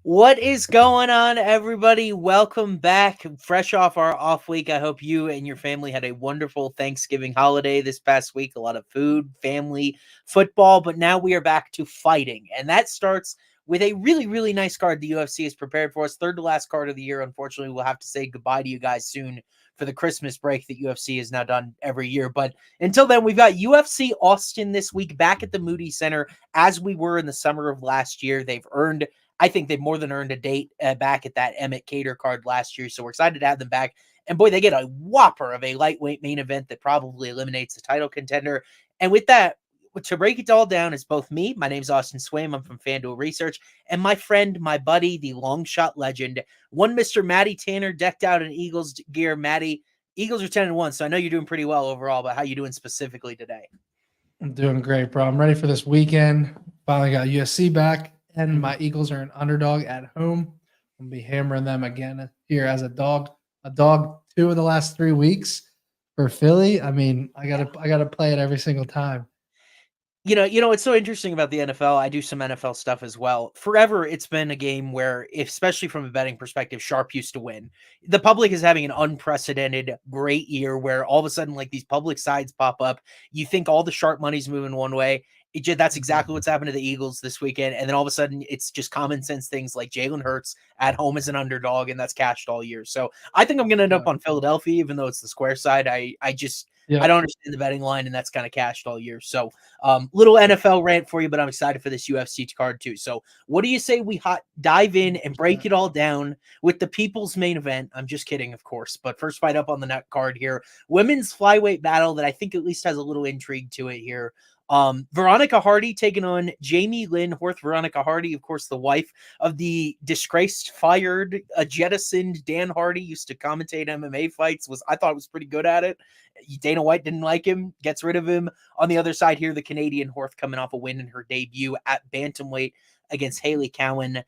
What is going on, everybody? Welcome back. Fresh off our off week. I hope you and your family had a wonderful Thanksgiving holiday this past week. A lot of food, family, football, but now we are back to fighting. And that starts with a really, really nice card the UFC has prepared for us. Third to last card of the year. Unfortunately, we'll have to say goodbye to you guys soon for the Christmas break that UFC has now done every year. But until then, we've got UFC Austin this week back at the Moody Center as we were in the summer of last year. I think they've more than earned a date back at that Emmett Cater card last year. So we're excited to have them back. And boy, they get a whopper of a lightweight main event that probably eliminates the title contender. And with that, to break it all down, is both me. My name's Austin Swaim. I'm from FanDuel Research. And my friend, my buddy, the long shot legend, one Mr. Matty Tanner, decked out in Eagles gear. Matty, Eagles are 10-1. So I know you're doing pretty well overall, but how you doing specifically today? I'm doing great, bro. I'm ready for this weekend. Finally got USC back, and my Eagles are an underdog at home. I'm gonna be hammering them again here as a dog. A dog 2 of the last 3 weeks for Philly. I mean, I gotta play it every single time. You know, it's so interesting about the NFL. I do some NFL stuff as well. Forever, it's been a game where, especially from a betting perspective, sharp used to win. The public is having an unprecedented great year where all of a sudden, like these public sides pop up. You think all the sharp money's moving one way. That's exactly what's happened to the Eagles this weekend. And then all of a sudden, it's just common sense things like Jalen Hurts at home as an underdog, and that's cashed all year. So I think I'm going to end up on Philadelphia, even though it's the square side. I don't understand the betting line, and that's kind of cashed all year. So, little NFL rant for you, but I'm excited for this UFC card too. So, what do you say we dive in and break it all down with the people's main event? I'm just kidding, of course. But first fight up on the net card here, women's flyweight battle that I think at least has a little intrigue to it here. Veronica Hardy taking on Jamey-Lyn Horth. Veronica Hardy, of course, the wife of the disgraced, fired, jettisoned Dan Hardy, used to commentate MMA fights. I thought was pretty good at it. Dana White didn't like him, gets rid of him. On the other side here, the Canadian Horth coming off a win in her debut at bantamweight against Haley Cowan.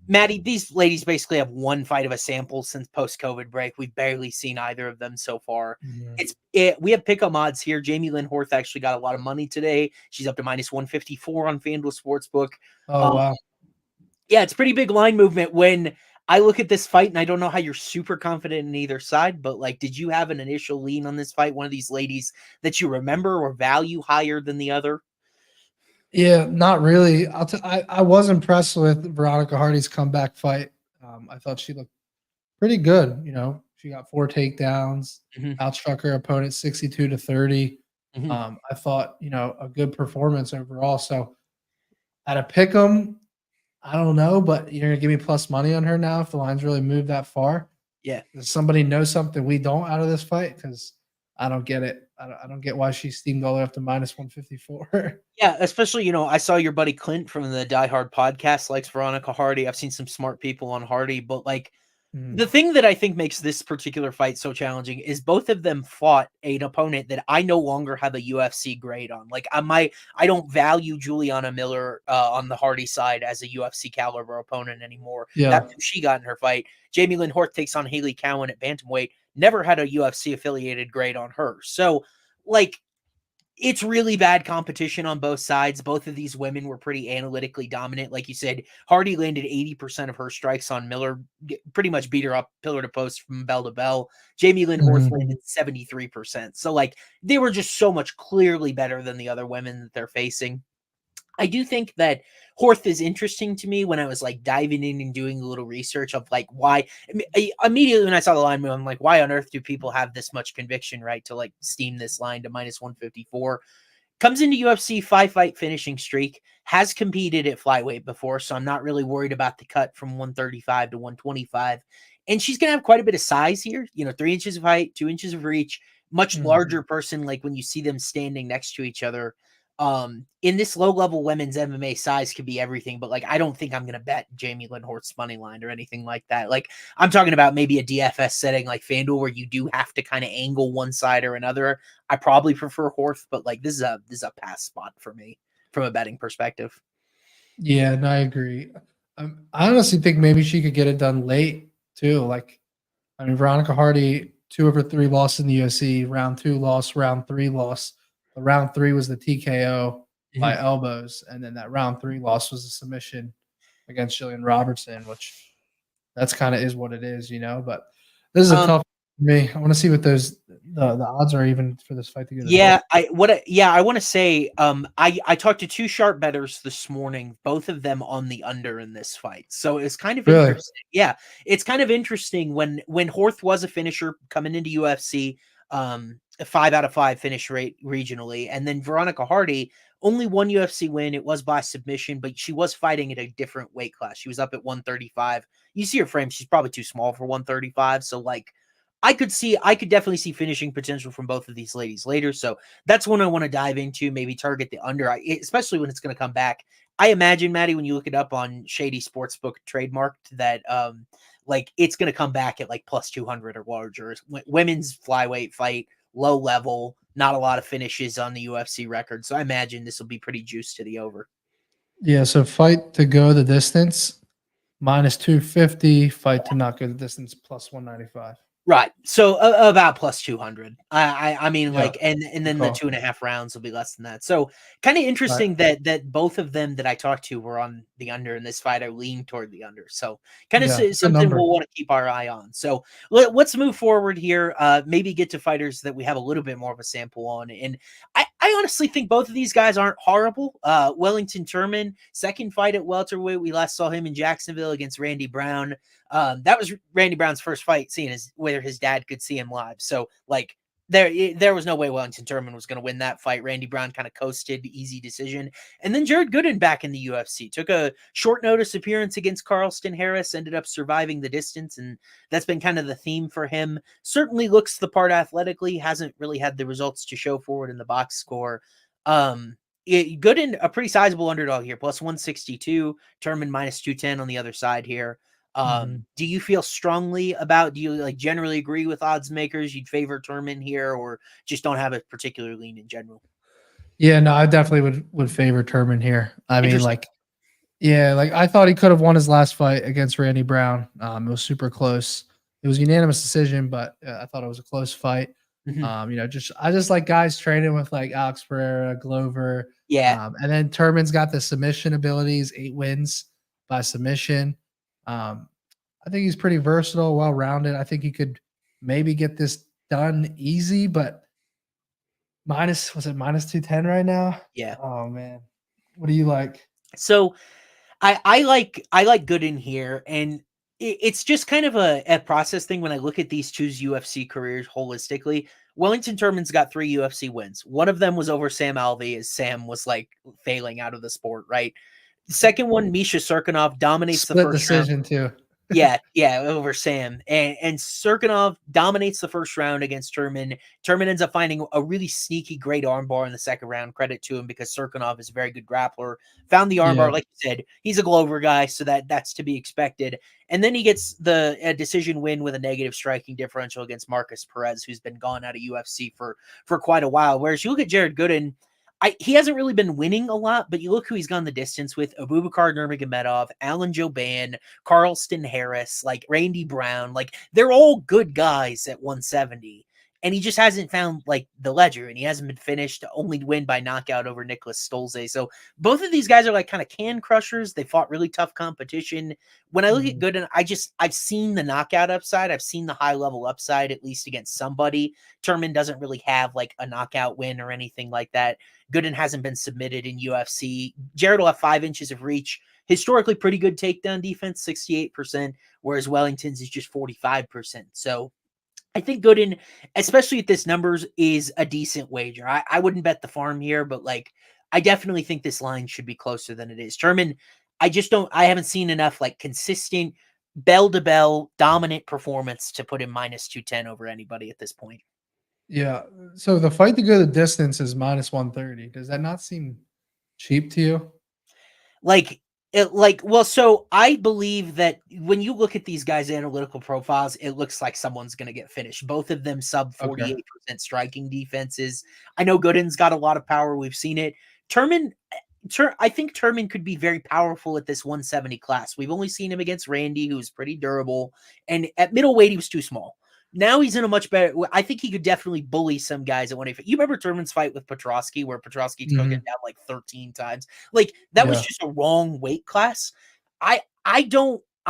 Maddie, these ladies basically have one fight of a sample since post-COVID break. We've barely seen either of them so far. We have pick-up odds here. Jamey-Lyn Horth actually got a lot of money today. She's up to minus 154 on FanDuel Sportsbook. Oh, wow. Yeah, it's pretty big line movement when I look at this fight, and I don't know how you're super confident in either side, but like, did you have an initial lean on this fight? One of these ladies that you remember or value higher than the other? Yeah, not really. I was impressed with Veronica Hardy's comeback fight. I thought she looked pretty good. You know, she got 4 takedowns, outstruck her opponent 62-30. I thought, a good performance overall. So at a pick 'em, I don't know, but you're gonna give me plus money on her now if the lines really move that far. Yeah. Does somebody know something we don't out of this fight? Because I don't get it. I don't get why she steamed all the way up to minus 154. Yeah, especially, I saw your buddy Clint from the Die Hard podcast likes Veronica Hardy. I've seen some smart people on Hardy, but like the thing that I think makes this particular fight so challenging is both of them fought an opponent that I no longer have a UFC grade on. Like I don't value Juliana Miller on the Hardy side as a UFC caliber opponent anymore. Yeah. That's who she got in her fight. Jamey-Lyn Horth takes on Haley Cowan at bantamweight. Never had a UFC affiliated grade on her. So like, it's really bad competition on both sides. Both of these women were pretty analytically dominant. Like you said, Hardy landed 80% of her strikes on Miller, pretty much beat her up pillar to post from bell to bell. Jamey-Lyn Horth landed 73%. So like, they were just so much clearly better than the other women that they're facing. I do think that Horth is interesting to me when I was like diving in and doing a little research of like why immediately when I saw the line move, I'm like, why on earth do people have this much conviction, right? To like steam this line to minus 154. Comes into UFC 5-fight finishing streak, has competed at flyweight before, so I'm not really worried about the cut from 135 to 125. And she's going to have quite a bit of size here, 3 inches of height, 2 inches of reach, much larger person. Like when you see them standing next to each other, in this low-level women's MMA, size could be everything, but like I don't think I'm gonna bet Jamey-Lyn Horth's money line or anything like that. Like I'm talking about maybe a DFS setting like FanDuel where you do have to kind of angle one side or another. I probably prefer Horth, but like this is a pass spot for me from a betting perspective. Yeah, and I agree. I honestly think maybe she could get it done late too. Like, I mean, Veronica Hardy 2 of her 3 lost in the UFC. Round 2 loss, round 3 loss. The round 3 was the TKO by elbows, and then that round 3 loss was a submission against Jillian Robertson, which that's kind of is what it is, But this is a tough for me. I want to see what the odds are even for this fight to go. I want to say I talked to two sharp bettors this morning, both of them on the under in this fight. So it's kind of interesting. Yeah, it's kind of interesting when Horth was a finisher coming into UFC, a 5 out of 5 finish rate regionally, and then Veronica Hardy only one UFC win. It was by submission, but she was fighting at a different weight class. She was up at 135. You see her frame; she's probably too small for 135. So like, I could definitely see finishing potential from both of these ladies later. So that's one I want to dive into, maybe target the under, especially when it's going to come back. I imagine, Maddie, when you look it up on Shady Sportsbook trademarked, that like it's going to come back at like plus 200 or larger. Women's flyweight fight, low level, not a lot of finishes on the UFC record. So I imagine this will be pretty juiced to the over. Yeah, so fight to go the distance, minus 250, fight to not go the distance, plus 195. Right. So about plus 200. I mean, yeah. Like, and then the 2.5 rounds will be less than that. So kind of interesting that both of them that I talked to were on the under in this fight. I lean toward the under. So kind of something we'll want to keep our eye on. So let's move forward here. Maybe get to fighters that we have a little bit more of a sample on. And I honestly think both of these guys aren't horrible. Wellington Turman, second fight at welterweight. We last saw him in Jacksonville against Randy Brown. That was Randy Brown's first fight, seeing whether his dad could see him live. So like there was no way Wellington Turman was going to win that fight. Randy Brown kind of coasted, easy decision. And then Jared Gooden back in the UFC, took a short notice appearance against Carlston Harris, ended up surviving the distance. And that's been kind of the theme for him. Certainly looks the part athletically, hasn't really had the results to show for it in the box score. Gooden, a pretty sizable underdog here, plus 162, Turman minus 210 on the other side here. Do you feel strongly do you like generally agree with odds makers? You'd favor Turman here, or just don't have a particular lean in general? Yeah, no, I definitely would favor Turman here. I mean, like I thought he could have won his last fight against Randy Brown. It was super close. It was a unanimous decision, but I thought it was a close fight. I just like guys training with like Alex Pereira, Glover. Yeah. And then Turman's got the submission abilities, 8 wins by submission. I think he's pretty versatile, well-rounded. I think he could maybe get this done easy, but minus 210 right now? Yeah. Oh man. What do you like? So I like Gooden here, and it's just kind of a process thing when I look at these two's UFC careers holistically. Wellington Turman's got 3 UFC wins. One of them was over Sam Alvey, as Sam was like failing out of the sport, right? The second one, Miesha Cirkunov dominates the first decision round. Too. yeah, over Sam. And Cirkunov dominates the first round against Turman. Turman ends up finding a really sneaky, great armbar in the second round. Credit to him, because Cirkunov is a very good grappler. Found the armbar, like you said. He's a Glover guy, so that's to be expected. And then he gets a decision win with a negative striking differential against Marcus Perez, who's been gone out of UFC for quite a while. Whereas you look at Jared Gooden, he hasn't really been winning a lot, but you look who he's gone the distance with: Abubakar Nurmagomedov, Alan Jouban, Carlston Harris, like Randy Brown. Like, they're all good guys at 170. And he just hasn't found like the ledger, and he hasn't been finished. Only win by knockout over Nicholas Stolze. So both of these guys are like kind of can crushers. They fought really tough competition. When I look at Gooden, I've seen the knockout upside. I've seen the high level upside, at least against somebody. Turman doesn't really have like a knockout win or anything like that. Gooden hasn't been submitted in UFC. Jared will have 5 inches of reach. Historically pretty good takedown defense, 68%, whereas Wellington's is just 45%. So I think Gooden, especially at this numbers, is a decent wager. I wouldn't bet the farm here, but like, I definitely think this line should be closer than it is. Turman, I haven't seen enough like consistent bell to bell dominant performance to put him minus 210 over anybody at this point. Yeah. So the fight to go the distance is minus 130. Does that not seem cheap to you? So I believe that when you look at these guys' analytical profiles, it looks like someone's going to get finished. Both of them sub 48% striking defenses. I know Gooden's got a lot of power. We've seen it. I think Turman could be very powerful at this 170 class. We've only seen him against Randy, who's pretty durable. And at middleweight, he was too small. Now he's in a much better. I think he could definitely bully some guys at 185. You remember Turman's fight with Petrosky, where Petrosky took him down like 13 times? Like, that was just a wrong weight class. I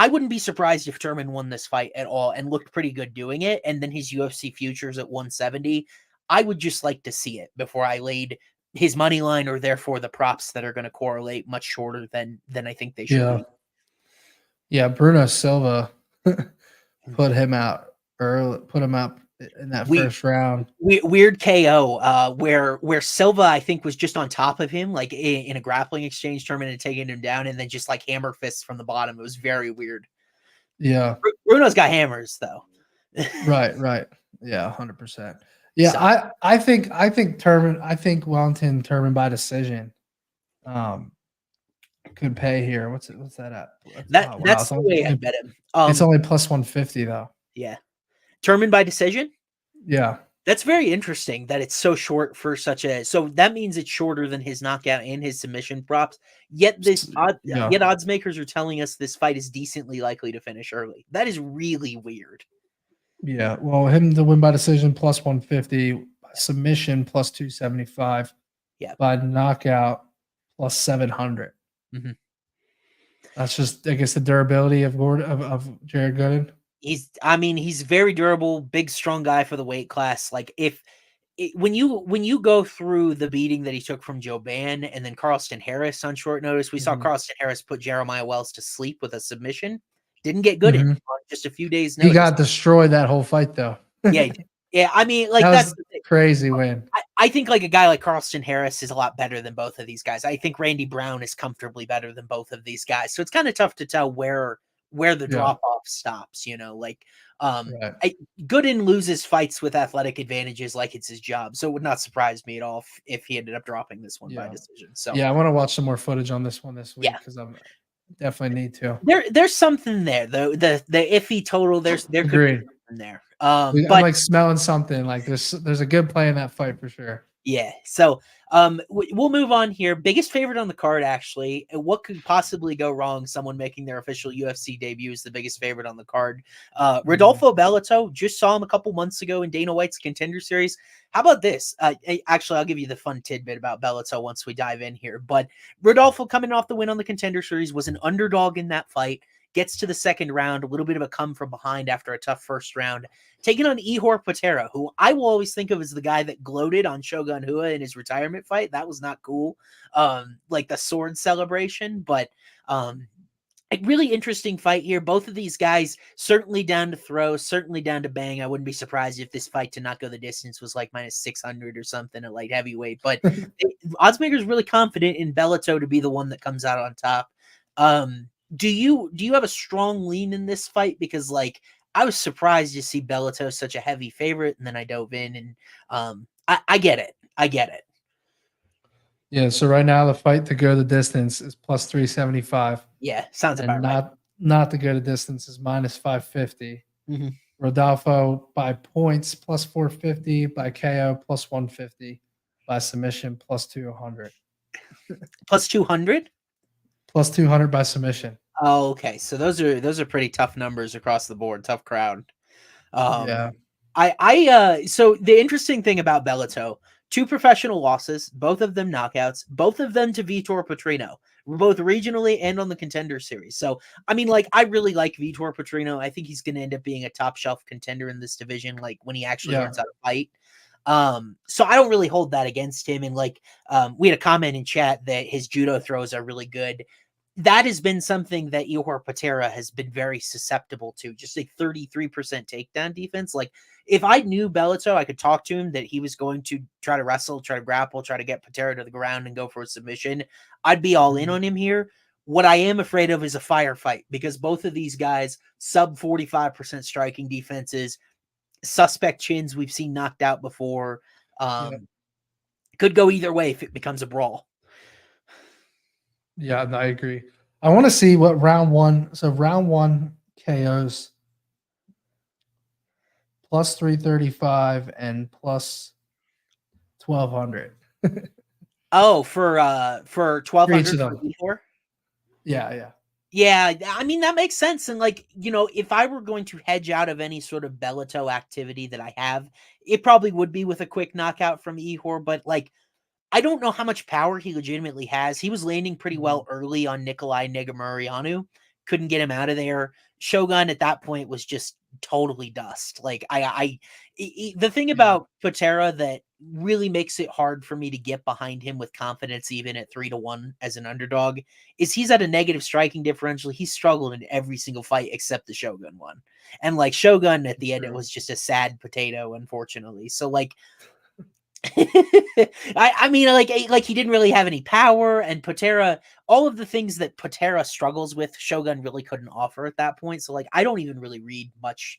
wouldn't be surprised if Turman won this fight at all and looked pretty good doing it. And then his UFC futures at 170. I would just like to see it before I laid his money line or therefore the props that are going to correlate much shorter than I think they should be. Yeah, Bruno Silva put him out early, put him out in that first round. Weird KO, where Silva, I think, was just on top of him, like in a grappling exchange. Turman had taken him down, and then just like hammer fists from the bottom. It was very weird. Yeah, Bruno's got hammers though. right. Yeah, 100%. Yeah, so, I think Turman. I think Wellington Turman by decision. Could pay here. What's that at? That's the way I bet him. It's only plus 150 though. Yeah, Turman by decision. Yeah, that's very interesting that it's so short for such a. So that means it's shorter than his knockout and his submission props. Yet yet odds makers are telling us this fight is decently likely to finish early. That is really weird. Yeah, well, him to win by decision plus 150, submission plus 275. Yeah, by knockout plus 700. Mm-hmm. That's just, I guess, the durability of Jared Gooden. He's very durable, big, strong guy for the weight class. Like when you go through the beating that he took from Joe Ban and then Carlston Harris on short notice, we saw Carlston Harris put Jeremiah Wells to sleep with a submission. Didn't get good on just a few days' notice. He got destroyed that whole fight though. Yeah. I mean, like that's a crazy win. I think like a guy like Carlston Harris is a lot better than both of these guys. I think Randy Brown is comfortably better than both of these guys. So it's kind of tough to tell where the drop off stops, like Gooden loses fights with athletic advantages like it's his job. So it would not surprise me at all if he ended up dropping this one by decision. So I want to watch some more footage on this one this week because I'm definitely need to. There's something there though. The iffy total there could be something there. I'm like smelling something like there's a good play in that fight for sure. Yeah. So we'll move on here. Biggest favorite on the card, actually. What could possibly go wrong? Someone making their official UFC debut is the biggest favorite on the card. Rodolfo Bellato, just saw him a couple months ago in Dana White's Contender Series. How about this? Actually, I'll give you the fun tidbit about Bellato once we dive in here. But Rodolfo, coming off the win on the Contender Series, was an underdog in that fight. Gets to the second round, a little bit of a come from behind after a tough first round, taking on Ihor Potieria, who I will always think of as the guy that gloated on Shogun Rua in his retirement fight. That was not cool, like the sword celebration, but a really interesting fight here. Both of these guys certainly down to throw, certainly down to bang. I wouldn't be surprised if this fight to not go the distance was like minus 600 or something at light heavyweight, but oddsmakers really confident in Bellato to be the one that comes out on top. Do you have a strong lean in this fight? Because like I was surprised to see Bellato such a heavy favorite, and then I dove in and I get it. Yeah, so right now the fight to go the distance is plus 375. Yeah, sounds about right. Not to go the distance is minus 550. Rodolfo by points plus 450, by KO plus 150, by submission plus 200. Plus 200? Plus 200 by submission. Oh, okay. So those are pretty tough numbers across the board. Tough crowd. So the interesting thing about Bellato, 2 professional losses, both of them knockouts, both of them to Vitor Petrino, both regionally and on the Contender Series. So, I mean, like, I really like Vitor Petrino. I think he's going to end up being a top shelf contender in this division, like when he actually learns how to fight. So I don't really hold that against him. And like, we had a comment in chat that his judo throws are really good. That has been something that Ihor Potieria has been very susceptible to, just a 33% takedown defense. Like if I knew Bellato, I could talk to him that he was going to try to wrestle, try to grapple, try to get Potieria to the ground and go for a submission. I'd be all in on him here. What I am afraid of is a firefight because both of these guys, sub 45% striking defenses, suspect chins we've seen knocked out before. Could go either way if it becomes a brawl. Yeah, no, I agree. I want to see what round one. So round one KOs plus 335 and plus 1200. Oh, for 1200 before? Yeah. Yeah, I mean, that makes sense. And like, if I were going to hedge out of any sort of Bellato activity that I have, it probably would be with a quick knockout from Ihor. But like, I don't know how much power he legitimately has. He was landing pretty well early on Nikolai Negumereanu. Couldn't get him out of there. Shogun at that point was just totally dust. Like the thing about Potieria that really makes it hard for me to get behind him with confidence, even at 3-1 as an underdog, is he's at a negative striking differential. He struggled in every single fight except the Shogun one. And like Shogun at the end, it was just a sad potato, unfortunately. So like, I mean, like he didn't really have any power, and Potieria, all of the things that Potieria struggles with, Shogun really couldn't offer at that point. So like, I don't even really read much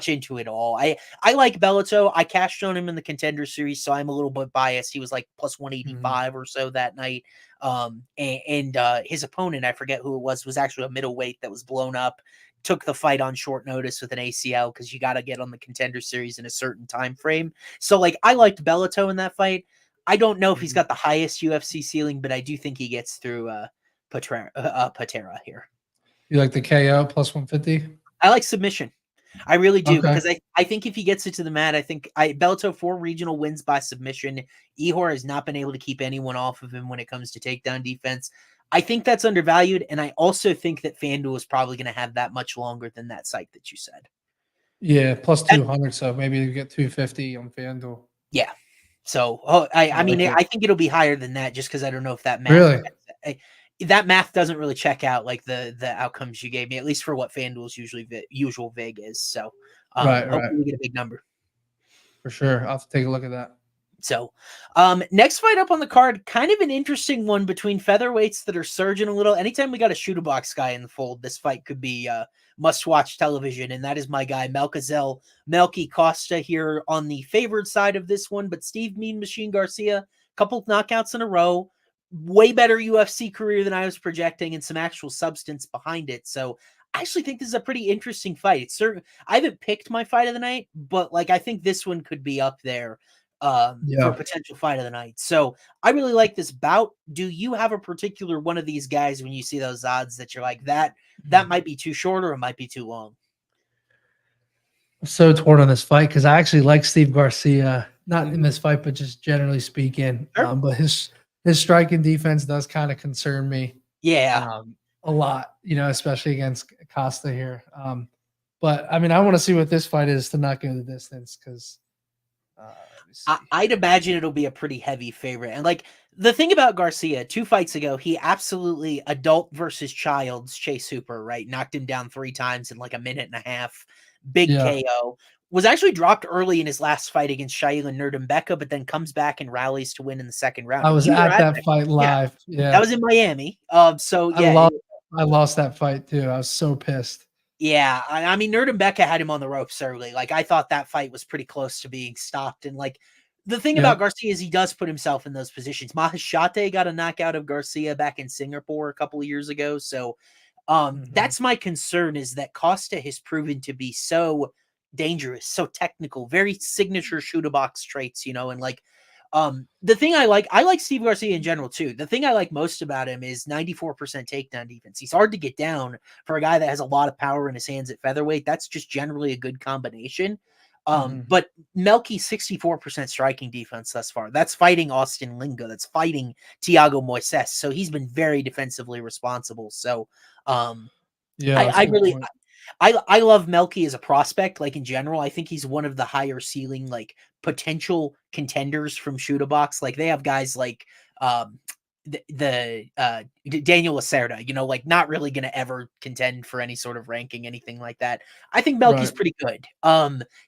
into it all. I like Bellato. I cashed on him in the Contender Series, so I'm a little bit biased. He was like plus 185 or so that night. And his opponent, I forget who it was actually a middleweight that was blown up. Took the fight on short notice with an ACL because you got to get on the Contender Series in a certain time frame. So like, I liked Bellato in that fight. I don't know if he's got the highest UFC ceiling, but I do think he gets through Potieria here. You like the KO plus 150? I like submission. I really do, because I think if he gets it to the mat, I think Bellato 4 regional wins by submission. Ihor has not been able to keep anyone off of him when it comes to takedown defense. I think that's undervalued, and I also think that FanDuel is probably going to have that much longer than that site that you said. Yeah, plus 200, so maybe you get 250 on FanDuel. Yeah. So, I mean, I think it'll be higher than that, just because I don't know if that math really that math doesn't really check out like the outcomes you gave me, at least for what FanDuel's usual vig is. So, hopefully we get a big number. For sure. I'll have to take a look at that. So, next fight up on the card, kind of an interesting one between featherweights that are surging a little. Anytime we got a shooter box guy in the fold, this fight could be must-watch television, and that is my guy Melquizael, Melky Costa here on the favored side of this one. But Steve Mean Machine Garcia, couple knockouts in a row, way better UFC career than I was projecting, and some actual substance behind it. So I actually think this is a pretty interesting fight. It's certain I haven't picked my fight of the night, but like I think this one could be up there for potential fight of the night. So I really like this bout. Do you have a particular one of these guys when you see those odds that you're like, that might be too short or it might be too long? I'm so torn on this fight because I actually like Steve Garcia, not in this fight, but just generally speaking. Sure. But his striking defense does kind of concern me. Yeah. A lot, especially against Costa here. But I mean, I want to see what this fight is to not go the distance, because I'd imagine it'll be a pretty heavy favorite. And like, the thing about Garcia, 2 fights ago, he absolutely adult versus child's Chase Hooper, right? Knocked him down 3 times in like a minute and a half. Big KO. Was actually dropped early in his last fight against Shailin Nurdimbeka, but then comes back and rallies to win in the second round. I was at that fight live. Yeah. That was in Miami. So yeah. I lost that fight too. I was so pissed. Yeah, I mean, Nurdimbeka had him on the ropes early. Like, I thought that fight was pretty close to being stopped. And like, the thing about Garcia is he does put himself in those positions. Maheshate got a knockout of Garcia back in Singapore a couple of years ago. So that's my concern, is that Costa has proven to be so dangerous, so technical, very signature shooter box traits, and like, the thing I like Steve Garcia in general too. The thing I like most about him is 94% takedown defense. He's hard to get down for a guy that has a lot of power in his hands at featherweight. That's just generally a good combination. But Melky 64% striking defense thus far. That's fighting Austin Lingo. That's fighting Thiago Moises. So he's been very defensively responsible. So I love Melky as a prospect, like in general. I think he's one of the higher ceiling, like potential contenders from Shooter Box. Like they have guys like Daniel Lacerda, like not really going to ever contend for any sort of ranking, anything like that. I think Melky's pretty good.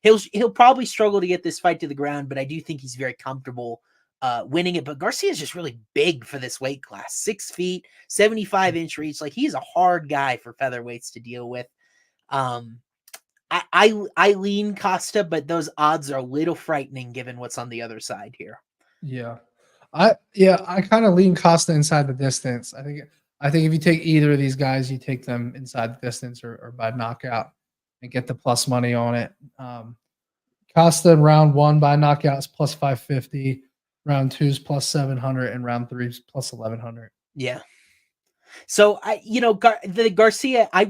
He'll probably struggle to get this fight to the ground, but I do think he's very comfortable winning it. But Garcia is just really big for this weight class, 6 feet, 75-inch reach. Like, he's a hard guy for featherweights to deal with. I lean Costa, but those odds are a little frightening given what's on the other side here. Yeah. I kind of lean Costa inside the distance. I think if you take either of these guys, you take them inside the distance or by knockout and get the plus money on it. Costa in round 1 by knockout is plus 550, round 2 is plus 700, and round 3 is plus 1100. Yeah. So the Garcia, I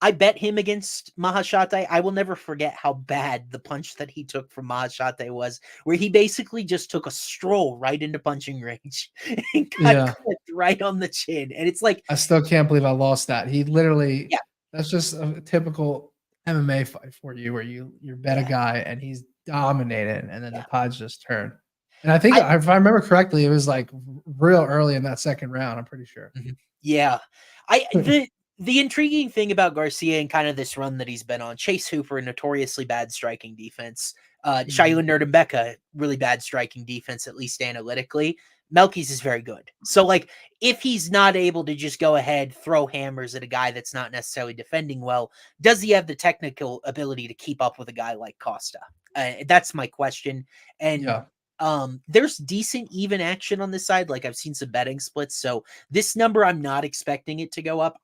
I bet him against Mahashate. I will never forget how bad the punch that he took from Mahashate was, where he basically just took a stroll right into punching range and got clipped right on the chin. And it's like, I still can't believe I lost that. He literally, yeah, that's just a typical MMA fight for you, where you bet a guy and he's dominated, and then the tides just turn. And I think, if I remember correctly, it was like real early in that second round. I'm pretty sure. Yeah, the intriguing thing about Garcia and kind of this run that he's been on, Chase Hooper, notoriously bad striking defense. Shailun Nerdembeka, really bad striking defense, at least analytically. Melky's is very good. So, like, if he's not able to just go ahead, throw hammers at a guy that's not necessarily defending well, does he have the technical ability to keep up with a guy like Costa? That's my question. And there's decent even action on this side. Like, I've seen some betting splits. So this number, I'm not expecting it to go up.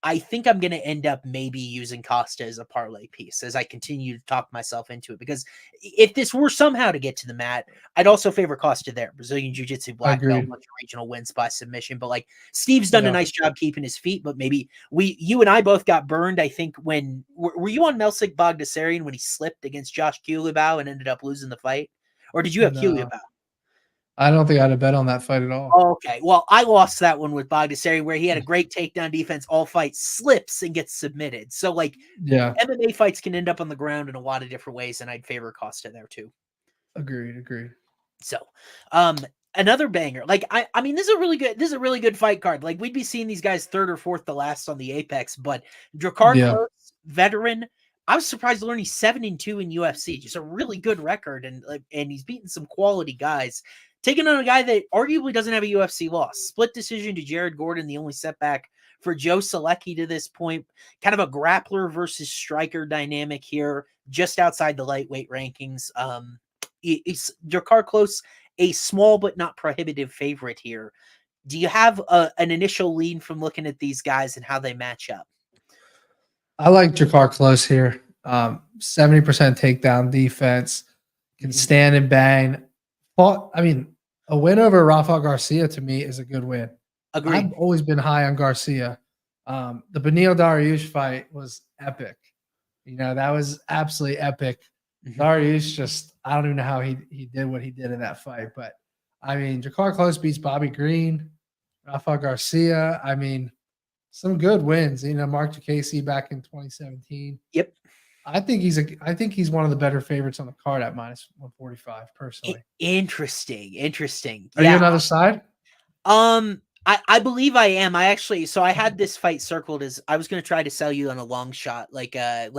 I think I'm going to end up maybe using Costa as a parlay piece as I continue to talk myself into it, because if this were somehow to get to the mat, I'd also favor Costa there. Brazilian Jiu-Jitsu black belt, bunch of regional wins by submission. But like, Steve's done a nice job keeping his feet, but maybe you and I both got burned. I think when were you on Melsik Bagdasarian when he slipped against Josh Kulibau and ended up losing the fight? Or did you have Kulibau? I don't think I had a bet on that fight at all. Oh, okay. Well, I lost that one with Bagdasarian, where he had a great takedown defense all fight, slips and gets submitted. So, like, MMA fights can end up on the ground in a lot of different ways, and I'd favor Costa there too. Agreed. So, another banger. Like, I mean, this is a really good fight card. Like, we'd be seeing these guys third or fourth the last on the Apex, but Drakkar, Klose, veteran. I was surprised to learn he's 7-2 in UFC, just a really good record, and he's beaten some quality guys. Taking on a guy that arguably doesn't have a UFC loss. Split decision to Jared Gordon, the only setback for Joe Solecki to this point. Kind of a grappler versus striker dynamic here, just outside the lightweight rankings. It's Drakkar Klose, a small but not prohibitive favorite here. Do you have an initial lean from looking at these guys and how they match up? I like Drakkar Klose here. 70% takedown defense, can stand and bang. A win over Rafa Garcia to me is a good win. Agreed. I've always been high on Garcia. The Beneil Dariush fight was epic. That was absolutely epic. Dariush just, I don't even know how he did what he did in that fight. But, I mean, Drakkar Klose beats Bobby Green, Rafa Garcia. I mean, some good wins. Mark Jacasey back in 2017. Yep. I think he's one of the better favorites on the card at -145 personally. Interesting. Are you on the other side? I believe I am. I had this fight circled as I was going to try to sell you on a long shot, like a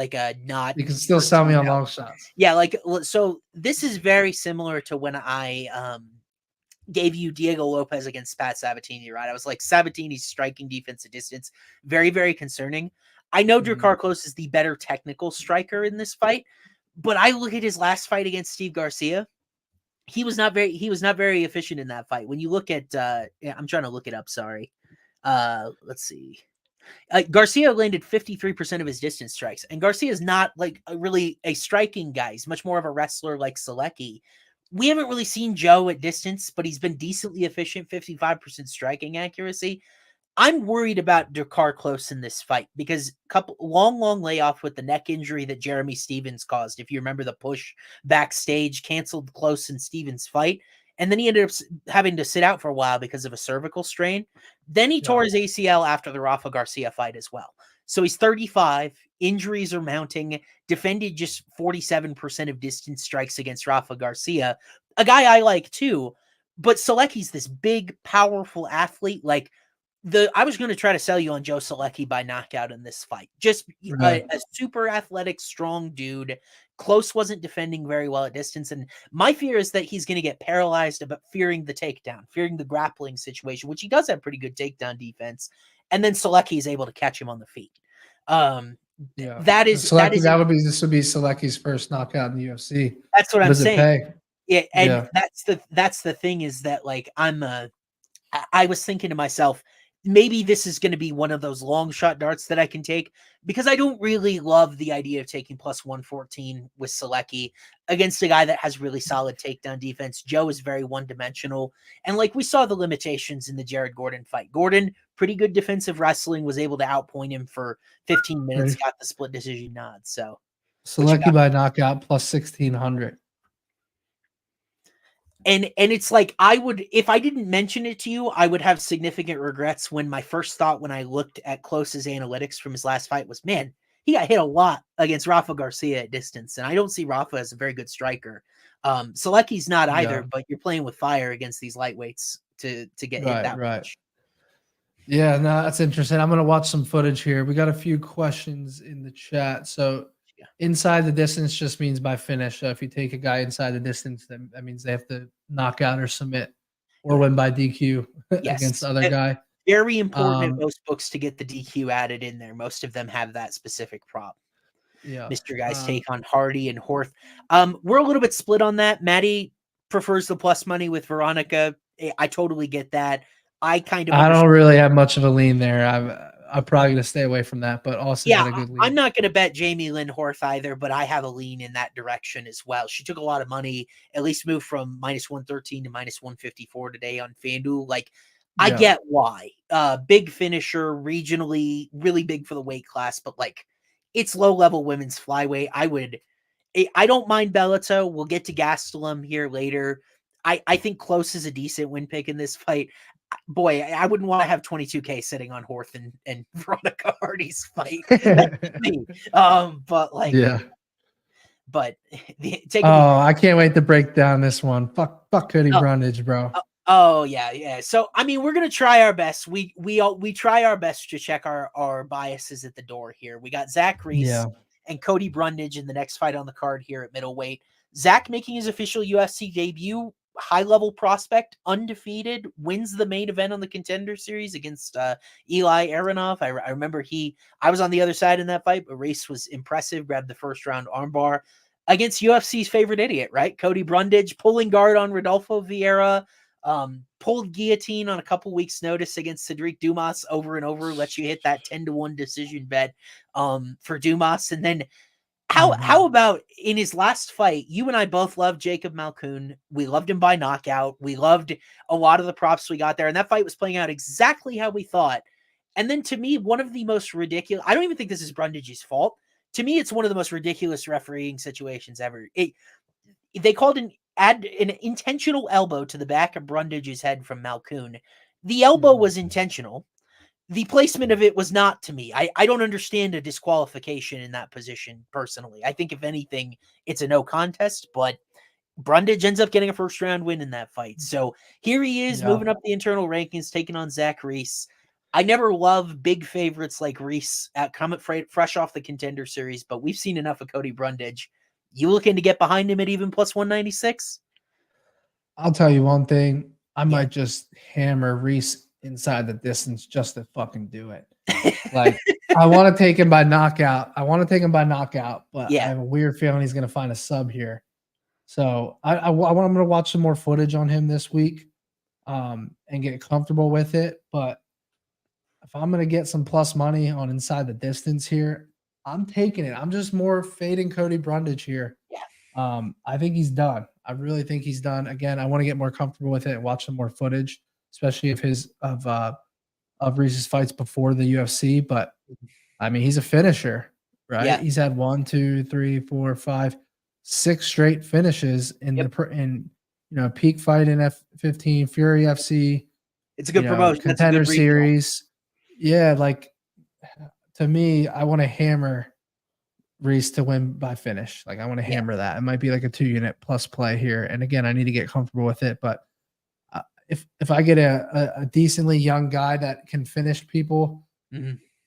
not. You can still sell me on long shots. Yeah, so this is very similar to when I gave you Diego Lopez against Pat Sabatini, right? I was like, Sabatini's striking defensive distance, very, very concerning. I know Drakkar Klose is the better technical striker in this fight, but I look at his last fight against Steve Garcia. He was not very efficient in that fight. When you look at, I'm trying to look it up. Sorry. Let's see. Garcia landed 53% of his distance strikes, and Garcia is not like really a striking guy. He's much more of a wrestler like Solecki. We haven't really seen Joe at distance, but he's been decently efficient, 55% striking accuracy. I'm worried about Drakkar Klose in this fight because long layoff with the neck injury that Jeremy Stevens caused. If you remember the push backstage, canceled Klose and Stevens fight. And then he ended up having to sit out for a while because of a cervical strain. Then he tore his ACL after the Rafa Garcia fight as well. So he's 35. Injuries are mounting. Defended just 47% of distance strikes against Rafa Garcia. A guy I like too. But Solecki's this big, powerful athlete. Like, I was going to try to sell you on Joe Solecki by knockout in this fight. Just a super athletic, strong dude. Klose wasn't defending very well at distance. And my fear is that he's going to get paralyzed about fearing the takedown, fearing the grappling situation, which he does have pretty good takedown defense. And then Solecki is able to catch him on the feet. This would be Solecki's first knockout in the UFC. That's what I'm saying. Yeah. And that's the thing is that, like, I was thinking to myself, maybe this is going to be one of those long shot darts that I can take, because I don't really love the idea of taking plus 114 with Solecki against a guy that has really solid takedown defense. Joe is very one-dimensional. And like we saw the limitations in the Jared Gordon fight. Gordon, pretty good defensive wrestling, was able to outpoint him for 15 minutes, got the split decision nod. So Solecki by knockout plus 1,600. And it's like, I would, if I didn't mention it to you, I would have significant regrets when my first thought when I looked at Klose's analytics from his last fight was, man, he got hit a lot against Rafa Garcia at distance. And I don't see Rafa as a very good striker. Solecki's not either, but you're playing with fire against these lightweights to get hit that much. Yeah, no, that's interesting. I'm going to watch some footage here. We got a few questions in the chat. So inside the distance just means by finish. If you take a guy inside the distance, then that means they have to knock out or submit or win by DQ against the other guy. Very important in most books to get the DQ added in there. Most of them have that specific prop. Yeah. Mr. Guy's take on Hardy and Horth. We're a little bit split on that. Maddie prefers the plus money with Veronica. I totally get that. I don't really have much of a lean there. I'm probably going to stay away from that, but also got a good lean. I'm not going to bet Jamey-Lyn Horth either, but I have a lean in that direction as well. She took a lot of money, at least moved from minus 113 to minus 154 today on FanDuel. Like, I get why. Big finisher, regionally, really big for the weight class, but like, it's low-level women's flyweight. I don't mind Bellato. We'll get to Gastelum here later. I think Klose is a decent win pick in this fight. Boy, I wouldn't want to have 22K sitting on Horth and Veronica Hardy's fight. But like, but I can't wait to break down this one. Fuck Cody Brundage, bro. Yeah. So I mean, we're gonna try our best. We try our best to check our biases at the door here. We got Zach Reese and Cody Brundage in the next fight on the card here at middleweight. Zach making his official UFC debut. High-level prospect, undefeated, wins the main event on the Contender Series against Eli Aronov. I remember I was on the other side in that fight, but Reese was impressive, grabbed the first-round armbar against UFC's favorite idiot, right? Cody Brundage, pulling guard on Rodolfo Vieira, pulled guillotine on a couple weeks' notice against Cedric Dumas over and over, lets you hit that 10-1 decision bet for Dumas, and then how about in his last fight? You and I both loved Jacob Malkoun. We loved him by knockout. We loved a lot of the props we got there. And that fight was playing out exactly how we thought. And then to me, one of the most ridiculous, I don't even think this is Brundage's fault. To me, it's one of the most ridiculous refereeing situations ever. They called an intentional elbow to the back of Brundage's head from Malkoun. The elbow was intentional. The placement of it was not to me. I don't understand a disqualification in that position personally. I think if anything, it's a no contest, but Brundage ends up getting a first round win in that fight. So here he is moving up the internal rankings, taking on Zach Reese. I never love big favorites like Reese coming fresh off the Contender Series, but we've seen enough of Cody Brundage. You looking to get behind him at even plus 196? I'll tell you one thing. I might just hammer Reese inside the distance just to fucking do it. Like, I want to take him by knockout. But I have a weird feeling he's going to find a sub here. So I'm going to watch some more footage on him this week and get comfortable with it. But if I'm going to get some plus money on inside the distance here, I'm taking it. I'm just more fading Cody Brundage here. I think he's done. I really think he's done. Again, I want to get more comfortable with it and watch some more footage, especially of Reese's fights before the UFC. But I mean, he's a finisher, right? Yeah. He's had 1, 2, 3, 4, 5, 6 straight finishes in peak fight in F15, Fury FC. It's a good promotion. Contender Series. Yeah, like to me, I want to hammer Reese to win by finish. Like, I want to hammer that. It might be like a 2-unit plus play here. And again, I need to get comfortable with it, but if I get a decently young guy that can finish people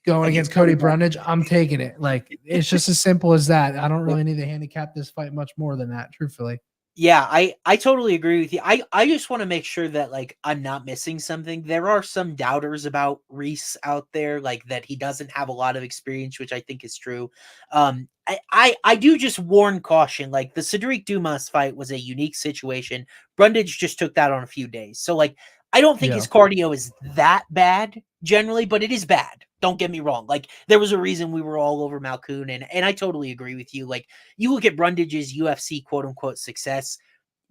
going against Cody Brundage, I'm taking it. Like, it's just as simple as that. I don't really need to handicap this fight much more than that, truthfully. Yeah, I totally agree with you. I just want to make sure that, like, I'm not missing something. There are some doubters about Reese out there, like that he doesn't have a lot of experience, which I think is true. I do just warn caution. Like, the Cedric Dumas fight was a unique situation. Brundage just took that on a few days. So, like, I don't think his cardio is that bad. generally, but it is bad. Don't get me wrong. Like, there was a reason we were all over Malkoun, and I totally agree with you. Like, you look at Brundage's UFC quote unquote success,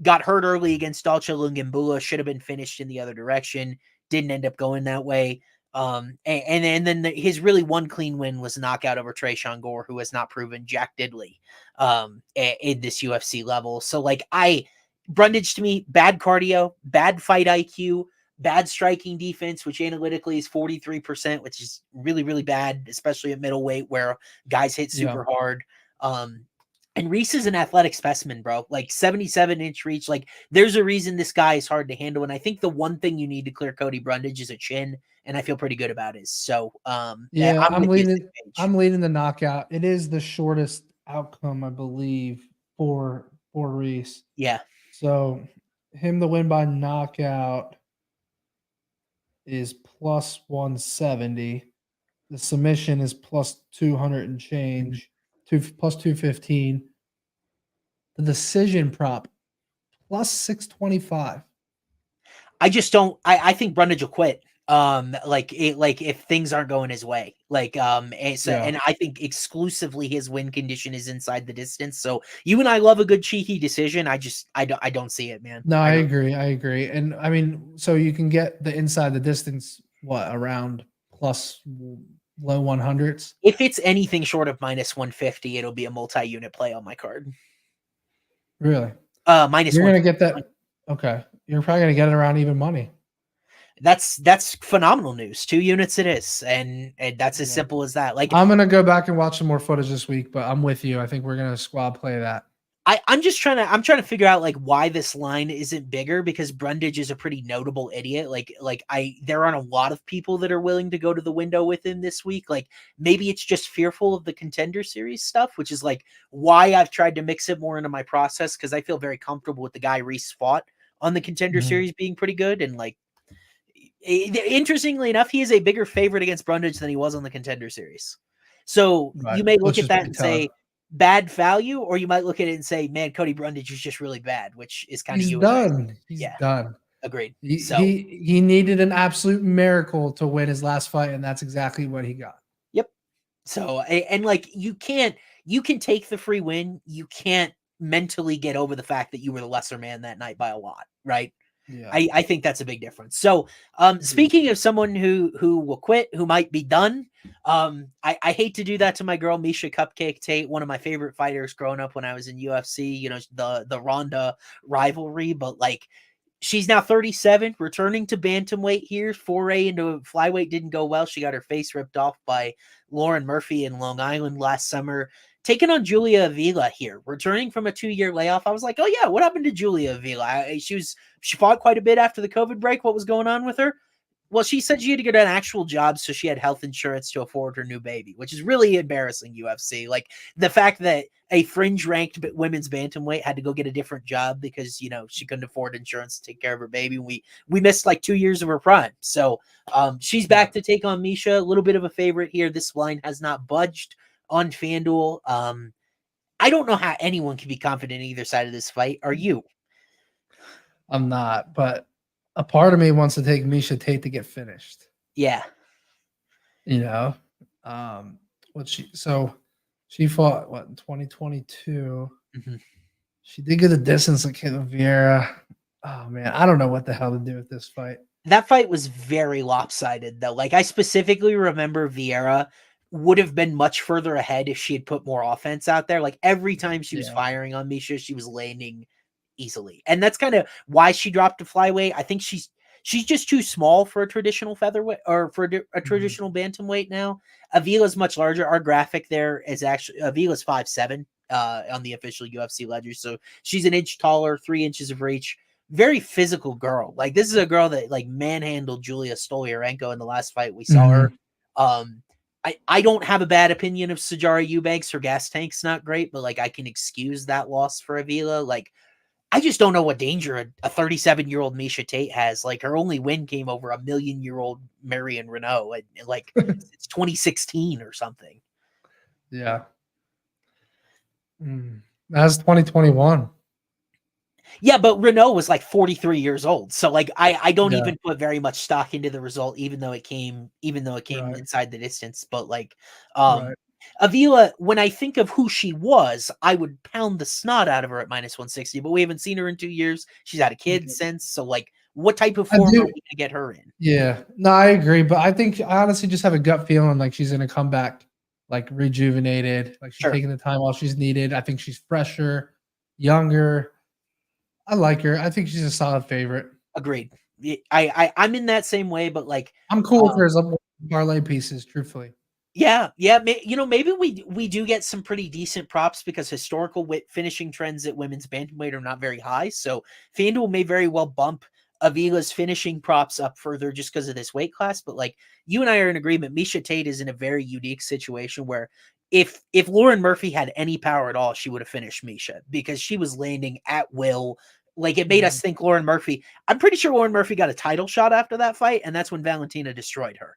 got hurt early against Dalcha Lungimbula, should have been finished in the other direction, didn't end up going that way. And then his really one clean win was a knockout over Tresean Gore, who has not proven jack diddly in this UFC level. So like Brundage to me, bad cardio, bad fight IQ, bad striking defense, which analytically is 43%, which is really, really bad, especially at middleweight where guys hit super hard. And Reese is an athletic specimen, bro. Like 77-inch reach. Like there's a reason this guy is hard to handle. And I think the one thing you need to clear Cody Brundage is a chin, and I feel pretty good about it. So I'm leading the knockout. It is the shortest outcome, I believe, for Reese. Yeah. So him to win by knockout is plus 170. The submission is plus 200 and change, plus 215. The decision prop plus 625. I just don't. I think Brundage will quit. Like if things aren't going his way, and I think exclusively his win condition is inside the distance. So you and I love a good cheeky decision. I don't see it, man. No, I agree. And I mean, so you can get the inside the distance, around plus low 100s. If it's anything short of minus 150, it'll be a multi-unit play on my card. Really? Minus. You're gonna get that. Okay, you're probably gonna get it around even money. That's phenomenal news. 2 units it is, and that's as simple as that. Like I'm gonna go back and watch some more footage this week, but I'm with you. I think we're gonna squad play that. I'm trying to figure out like why this line isn't bigger, because Brundage is a pretty notable idiot. There aren't a lot of people that are willing to go to the window with him this week. Like maybe it's just fearful of the Contender Series stuff, which is like why I've tried to mix it more into my process, because I feel very comfortable with the guy Reese fought on the Contender Series being pretty good. And like, interestingly enough, he is a bigger favorite against Brundage than he was on the Contender Series. So you may look at that and say bad value, or you might look at it and say, man, Cody Brundage is just really bad, which is kind of He's done. He's done. Agreed. He needed an absolute miracle to win his last fight, and that's exactly what he got. Yep. So, and like you can take the free win. You can't mentally get over the fact that you were the lesser man that night by a lot, right? Yeah. I think that's a big difference. So, speaking of someone who will quit, who might be done, I hate to do that to my girl Miesha Cupcake Tate, one of my favorite fighters growing up when I was in UFC. You know, the Ronda rivalry, but like she's now 37, returning to bantamweight here. Foray into flyweight didn't go well. She got her face ripped off by Lauren Murphy in Long Island last summer. Taking on Julia Avila here, returning from a 2-year layoff. I was like, oh yeah, what happened to Julia Avila? She fought quite a bit after the COVID break. What was going on with her? Well, she said she had to get an actual job, so she had health insurance to afford her new baby, which is really embarrassing, UFC. Like the fact that a fringe-ranked women's bantamweight had to go get a different job because, you know, she couldn't afford insurance to take care of her baby. We missed like 2 years of her prime. So she's back to take on Miesha, a little bit of a favorite here. This line has not budged on FanDuel. I don't know how anyone can be confident in either side of this fight. Are you? I'm not, but a part of me wants to take Miesha Tate to get finished. Yeah. You know, she fought in 2022. Mm-hmm. She did get the distance like Caitlin Vieira. Oh man, I don't know what the hell to do with this fight. That fight was very lopsided though. Like I specifically remember Vieira would have been much further ahead if she had put more offense out there. Like every time she was firing on Miesha, she was landing easily. And that's kind of why she dropped to flyweight. I think she's just too small for a traditional featherweight or for a traditional bantamweight now. Avila's much larger. Our graphic there is actually Avila's 5'7" on the official UFC ledger. So she's an inch taller, 3 inches of reach. Very physical girl. Like this is a girl that like manhandled Julia Stolyarenko in the last fight we saw her. I don't have a bad opinion of Sijara Eubanks. Her gas tank's not great, but like I can excuse that loss for Avila. Like I just don't know what danger a 37-year-old Miesha Tate has. Like her only win came over a 1,000,000-year-old Marion Renault, and like it's 2016 or something. Yeah, that's 2021. Yeah, but Renault was like 43 years old. So like I don't Yeah, even put very much stock into the result, even though it came right, inside the distance. But like right. Avila, when I think of who she was, I would pound the snot out of her at minus 160, but we haven't seen her in 2 years. She's had a kid Yeah. since. So like what type of I form are do. we gonna get her in? Yeah, no, I agree, but I think I honestly just have a gut feeling like she's gonna come back like rejuvenated, like she's Sure. taking the time while she's needed. I think she's fresher, younger. I like her. I think she's a solid favorite. Agreed. I'm in that same way, but like I'm cool with um her as a parlay pieces, truthfully. yeah, maybe we do get some pretty decent props because historical finishing trends at women's bantamweight are not very high. So FanDuel may very well bump Avila's finishing props up further just because of this weight class. But like you and I are in agreement, Miesha Tate is in a very unique situation where if Lauren Murphy had any power at all, she would have finished Miesha because she was landing at will. Like it made us think Lauren Murphy. I'm pretty sure Lauren Murphy got a title shot after that fight, and that's when Valentina destroyed her.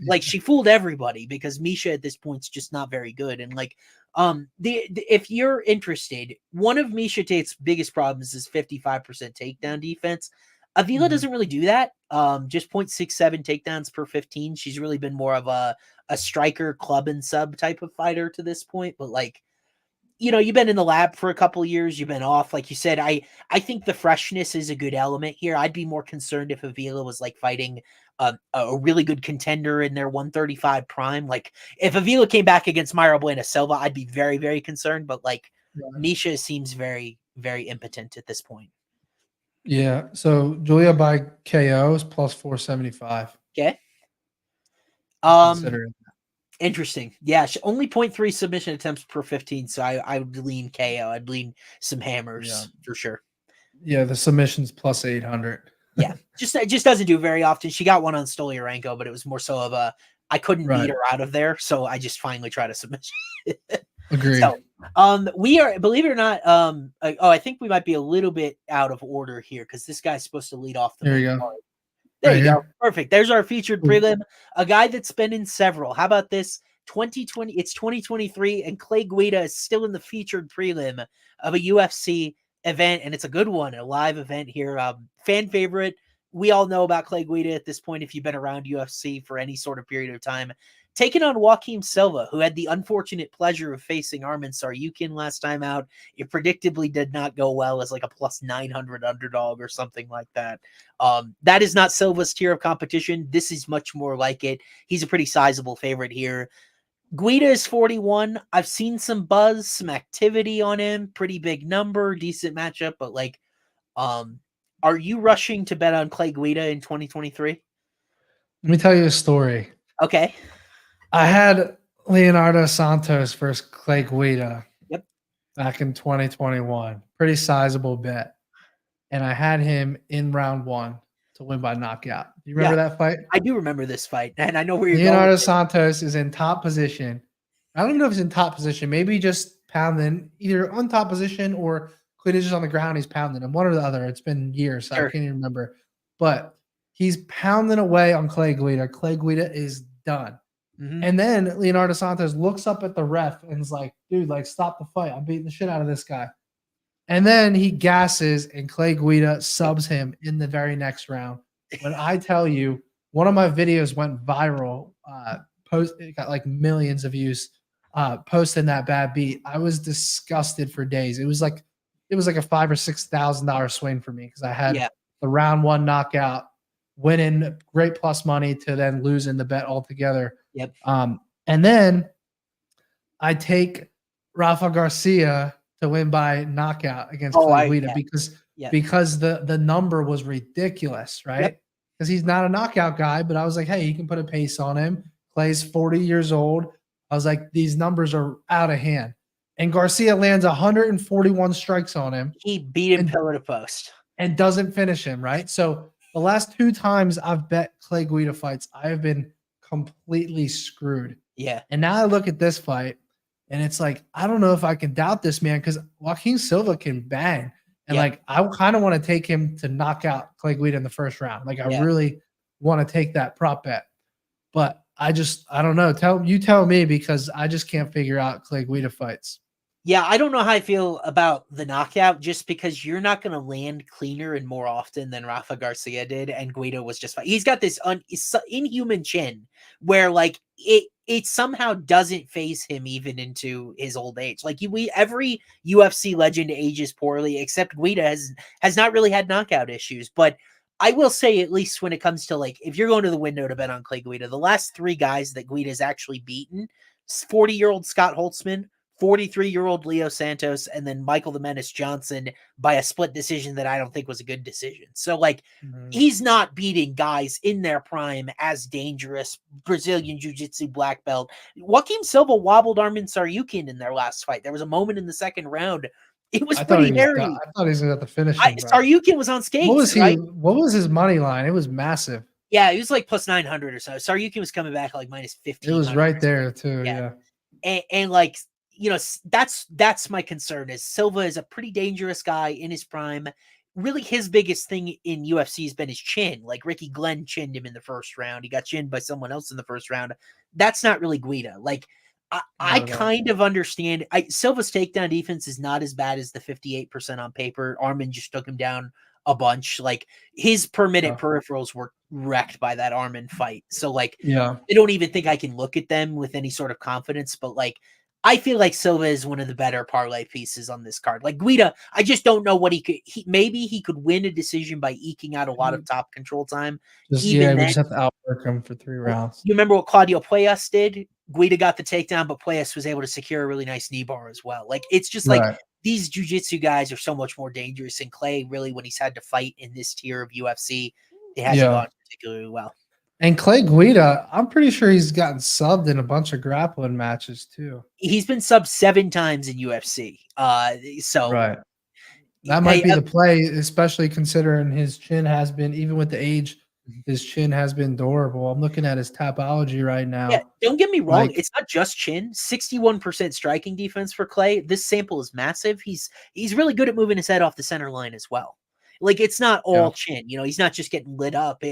Like she fooled everybody because Miesha at this point's just not very good. And like, the if you're interested, one of Miesha Tate's biggest problems is 55% takedown defense. Avila Mhm. doesn't really do that. Just 0.67 takedowns per 15. She's really been more of a striker, club and sub type of fighter to this point. But like, you've been in the lab for a couple years. You've been off, like you said. I think the freshness is a good element here. I'd be more concerned if Avila was like fighting a really good contender in their 135 prime. Like if Avila came back against Mayra Buena Silva, I'd be very, very concerned. But like Right. Miesha seems very, very impotent at this point. Yeah. So Julia by KO is plus 475. Okay. Just Um, considering. Interesting. Yeah, only 0.3 submission attempts per 15. So I would lean KO. I'd lean some Yeah. hammers for sure. Yeah. The submission's plus 800. Yeah, it just doesn't do very often. She got one on Stolyarenko, but it was more so of I couldn't beat Right. her out of there, so I just finally tried to submit. Agreed. So, we are, believe it or not, I think we might be a little bit out of order here because this guy's supposed to lead off the Here we main go. card. There Right you go. here. Perfect. There's our featured Ooh. prelim. A guy that's been in several. How about this? 2020. It's 2023, and Clay Guida is still in the featured prelim of a UFC event, and it's a good one, a live event here. Fan favorite. We all know about Clay Guida at this point if you've been around UFC for any sort of period of time. Taking on Joaquim Silva, who had the unfortunate pleasure of facing Arman Tsarukyan last time out. It predictably did not go well as like a plus 900 underdog or something like that. That is not Silva's tier of competition. This is much more like it. He's a pretty sizable favorite here. Guida is 41. I've seen some buzz, some activity on him. Pretty big number, decent matchup. But like, are you rushing to bet on Clay Guida in 2023? Let me tell you a story. Okay. I had Leonardo Santos versus Clay Guida Yep. back in 2021. Pretty sizable bet. And I had him in round one to win by knockout. Do you remember that fight? I do remember this fight, and I know where you're Leonardo going. Santos is in top position. I don't even know if he's in top position. Maybe just pounding either on top position or Guida just on the ground. He's pounding him, one or the other. It's been years. So I Sure. can't even remember. But he's pounding away on Clay Guida. Clay Guida is done. Mm-hmm. And then Leonardo Santos looks up at the ref and is like, dude, like, stop the fight. I'm beating the shit out of this guy. And then he gasses and Clay Guida subs him in the very next round. When I tell you, one of my videos went viral, it got like millions of views, posting that bad beat. I was disgusted for days. It was like a $5,000 or $6,000 swing for me because I had the round one knockout, winning great plus money to then losing the bet altogether. Yep. And then I take Rafa Garcia to win by knockout against Clay Guida because the number was ridiculous, right? Because he's not a knockout guy, but I was like, hey, you can put a pace on him. Clay's 40 years old. I was like, these numbers are out of hand. And Garcia lands 141 strikes on him. He beat him pillar to post. And doesn't finish him, right? So the last two times I've bet Clay Guida fights, I have been completely screwed. Yeah. And now I look at this fight, and it's like, I don't know if I can doubt this man because Joaquim Silva can bang. And like, I kind of want to take him to knock out Clay Guida in the first round. Like, I really want to take that prop bet. But I don't know. Tell me because I just can't figure out Clay Guida fights. Yeah, I don't know how I feel about the knockout just because you're not going to land cleaner and more often than Rafa Garcia did, and Guido was just fine. He's got this inhuman chin where like it somehow doesn't phase him even into his old age. Like every UFC legend ages poorly except Guida has not really had knockout issues, but I will say, at least when it comes to like, if you're going to the window to bet on Clay Guida, the last 3 guys that Guida's actually beaten, 40-year-old Scott Holtzman, 43-year-old Leo Santos, and then Michael the Menace Johnson by a split decision that I don't think was a good decision. So, like, he's not beating guys in their prime as dangerous Brazilian Jiu-Jitsu black belt. Joaquim Silva wobbled Armin Tsarukyan in their last fight. There was a moment in the second round. It was pretty hairy. I thought he was at the finishing. Tsarukyan was on skates. What was he? Right? What was his money line? It was massive. Yeah, he was like plus 900 or so. Tsarukyan was coming back like minus 15. It was right there too. Yeah. And like, you know, that's my concern is Silva is a pretty dangerous guy in his prime. Really, his biggest thing in UFC has been his chin. Like Ricky Glenn chinned him in the first round. He got chinned by someone else in the first round. That's not really Guida. Like, I kind of understand. Silva's takedown defense is not as bad as the 58% on paper. Armin just took him down a bunch. Like his per minute peripherals were wrecked by that Armin fight. So like, I don't even think I can look at them with any sort of confidence. But like, I feel like Silva is one of the better parlay pieces on this card. Like Guida, I just don't know what he could. Maybe he could win a decision by eking out a lot of top control time. We just have to outwork him for 3 rounds. You remember what Claudio Puelles did? Guida got the takedown, but Puelles was able to secure a really nice knee bar as well. Like it's just like these jiu-jitsu guys are so much more dangerous. And Clay, really, when he's had to fight in this tier of UFC, it hasn't gone particularly well. And Clay Guida, I'm pretty sure he's gotten subbed in a bunch of grappling matches too. He's been subbed 7 times in UFC. So that might be the play, especially considering his chin has been, even with the age, his chin has been durable. I'm looking at his Tapology right now. Yeah, don't get me wrong. It's not just chin. 61% striking defense for Clay. This sample is massive. He's really good at moving his head off the center line as well. Like it's not all chin, you know, he's not just getting lit up.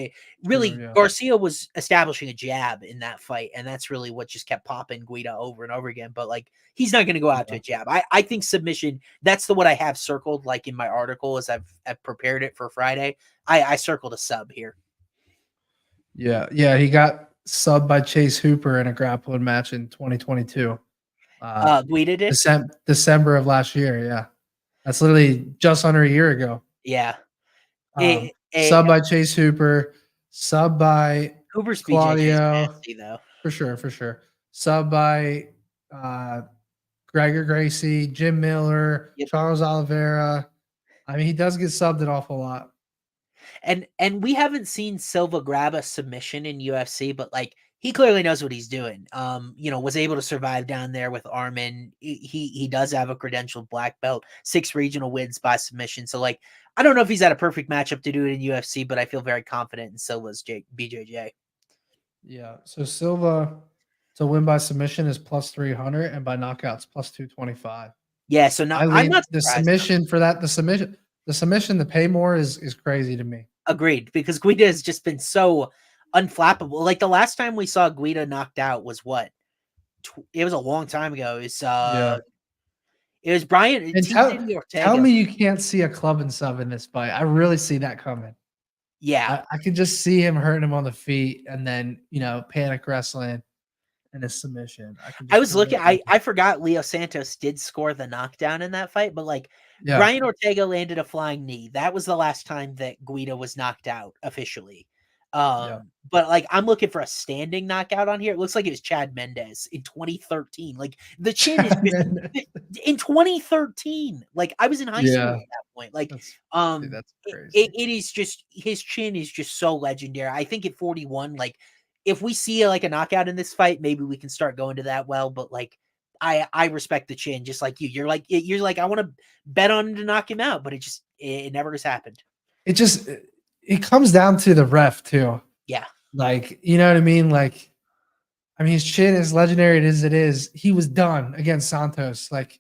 Garcia was establishing a jab in that fight, and that's really what just kept popping Guida over and over again. But like he's not going to go out to a jab. I think submission, that's what I have circled like in my article as I've prepared it for Friday. I circled a sub here. Yeah, he got subbed by Chase Hooper in a grappling match in 2022. Guida did? December of last year, yeah. That's literally just under a year ago. Yeah. Sub by Chase Hooper, sub by Hooper's Claudio. Nasty, though. For sure. Sub by Gregor Gracie, Jim Miller, Charles Oliveira. I mean, he does get subbed an awful lot. And we haven't seen Silva grab a submission in UFC, but like he clearly knows what he's doing. You know, was able to survive down there with Armin. He does have a credentialed black belt, 6 regional wins by submission. So like, I don't know if he's had a perfect matchup to do it in UFC, but I feel very confident in Silva's BJJ. Yeah. So Silva to win by submission is plus 300 and by knockouts plus 225. Yeah. So now I'm not the submission for that. The submission to pay more is crazy to me. Agreed, because Guida has just been so unflappable. Like the last time we saw Guida knocked out was what? It was a long time ago. It was Brian. Tell me you can't see a club and sub in this fight. I really see that coming. Yeah, I could just see him hurting him on the feet and then panic wrestling and a submission. I was looking. I forgot Leo Santos did score the knockdown in that fight, but like Brian Ortega landed a flying knee. That was the last time that Guida was knocked out officially. But like I'm looking for a standing knockout on here. It looks like it was Chad Mendez in 2013. Like the chin is in 2013. Like I was in high school at that point. Like that's crazy. It is just his chin is just so legendary. I think at 41, like if we see like a knockout in this fight, maybe we can start going to that well. But like I respect the chin just like you. You're like I want to bet on him to knock him out, but it never has happened. It comes down to the ref too. Yeah. Like, you know what I mean? Like, I mean, his chin is legendary as it is. He was done against Santos. Like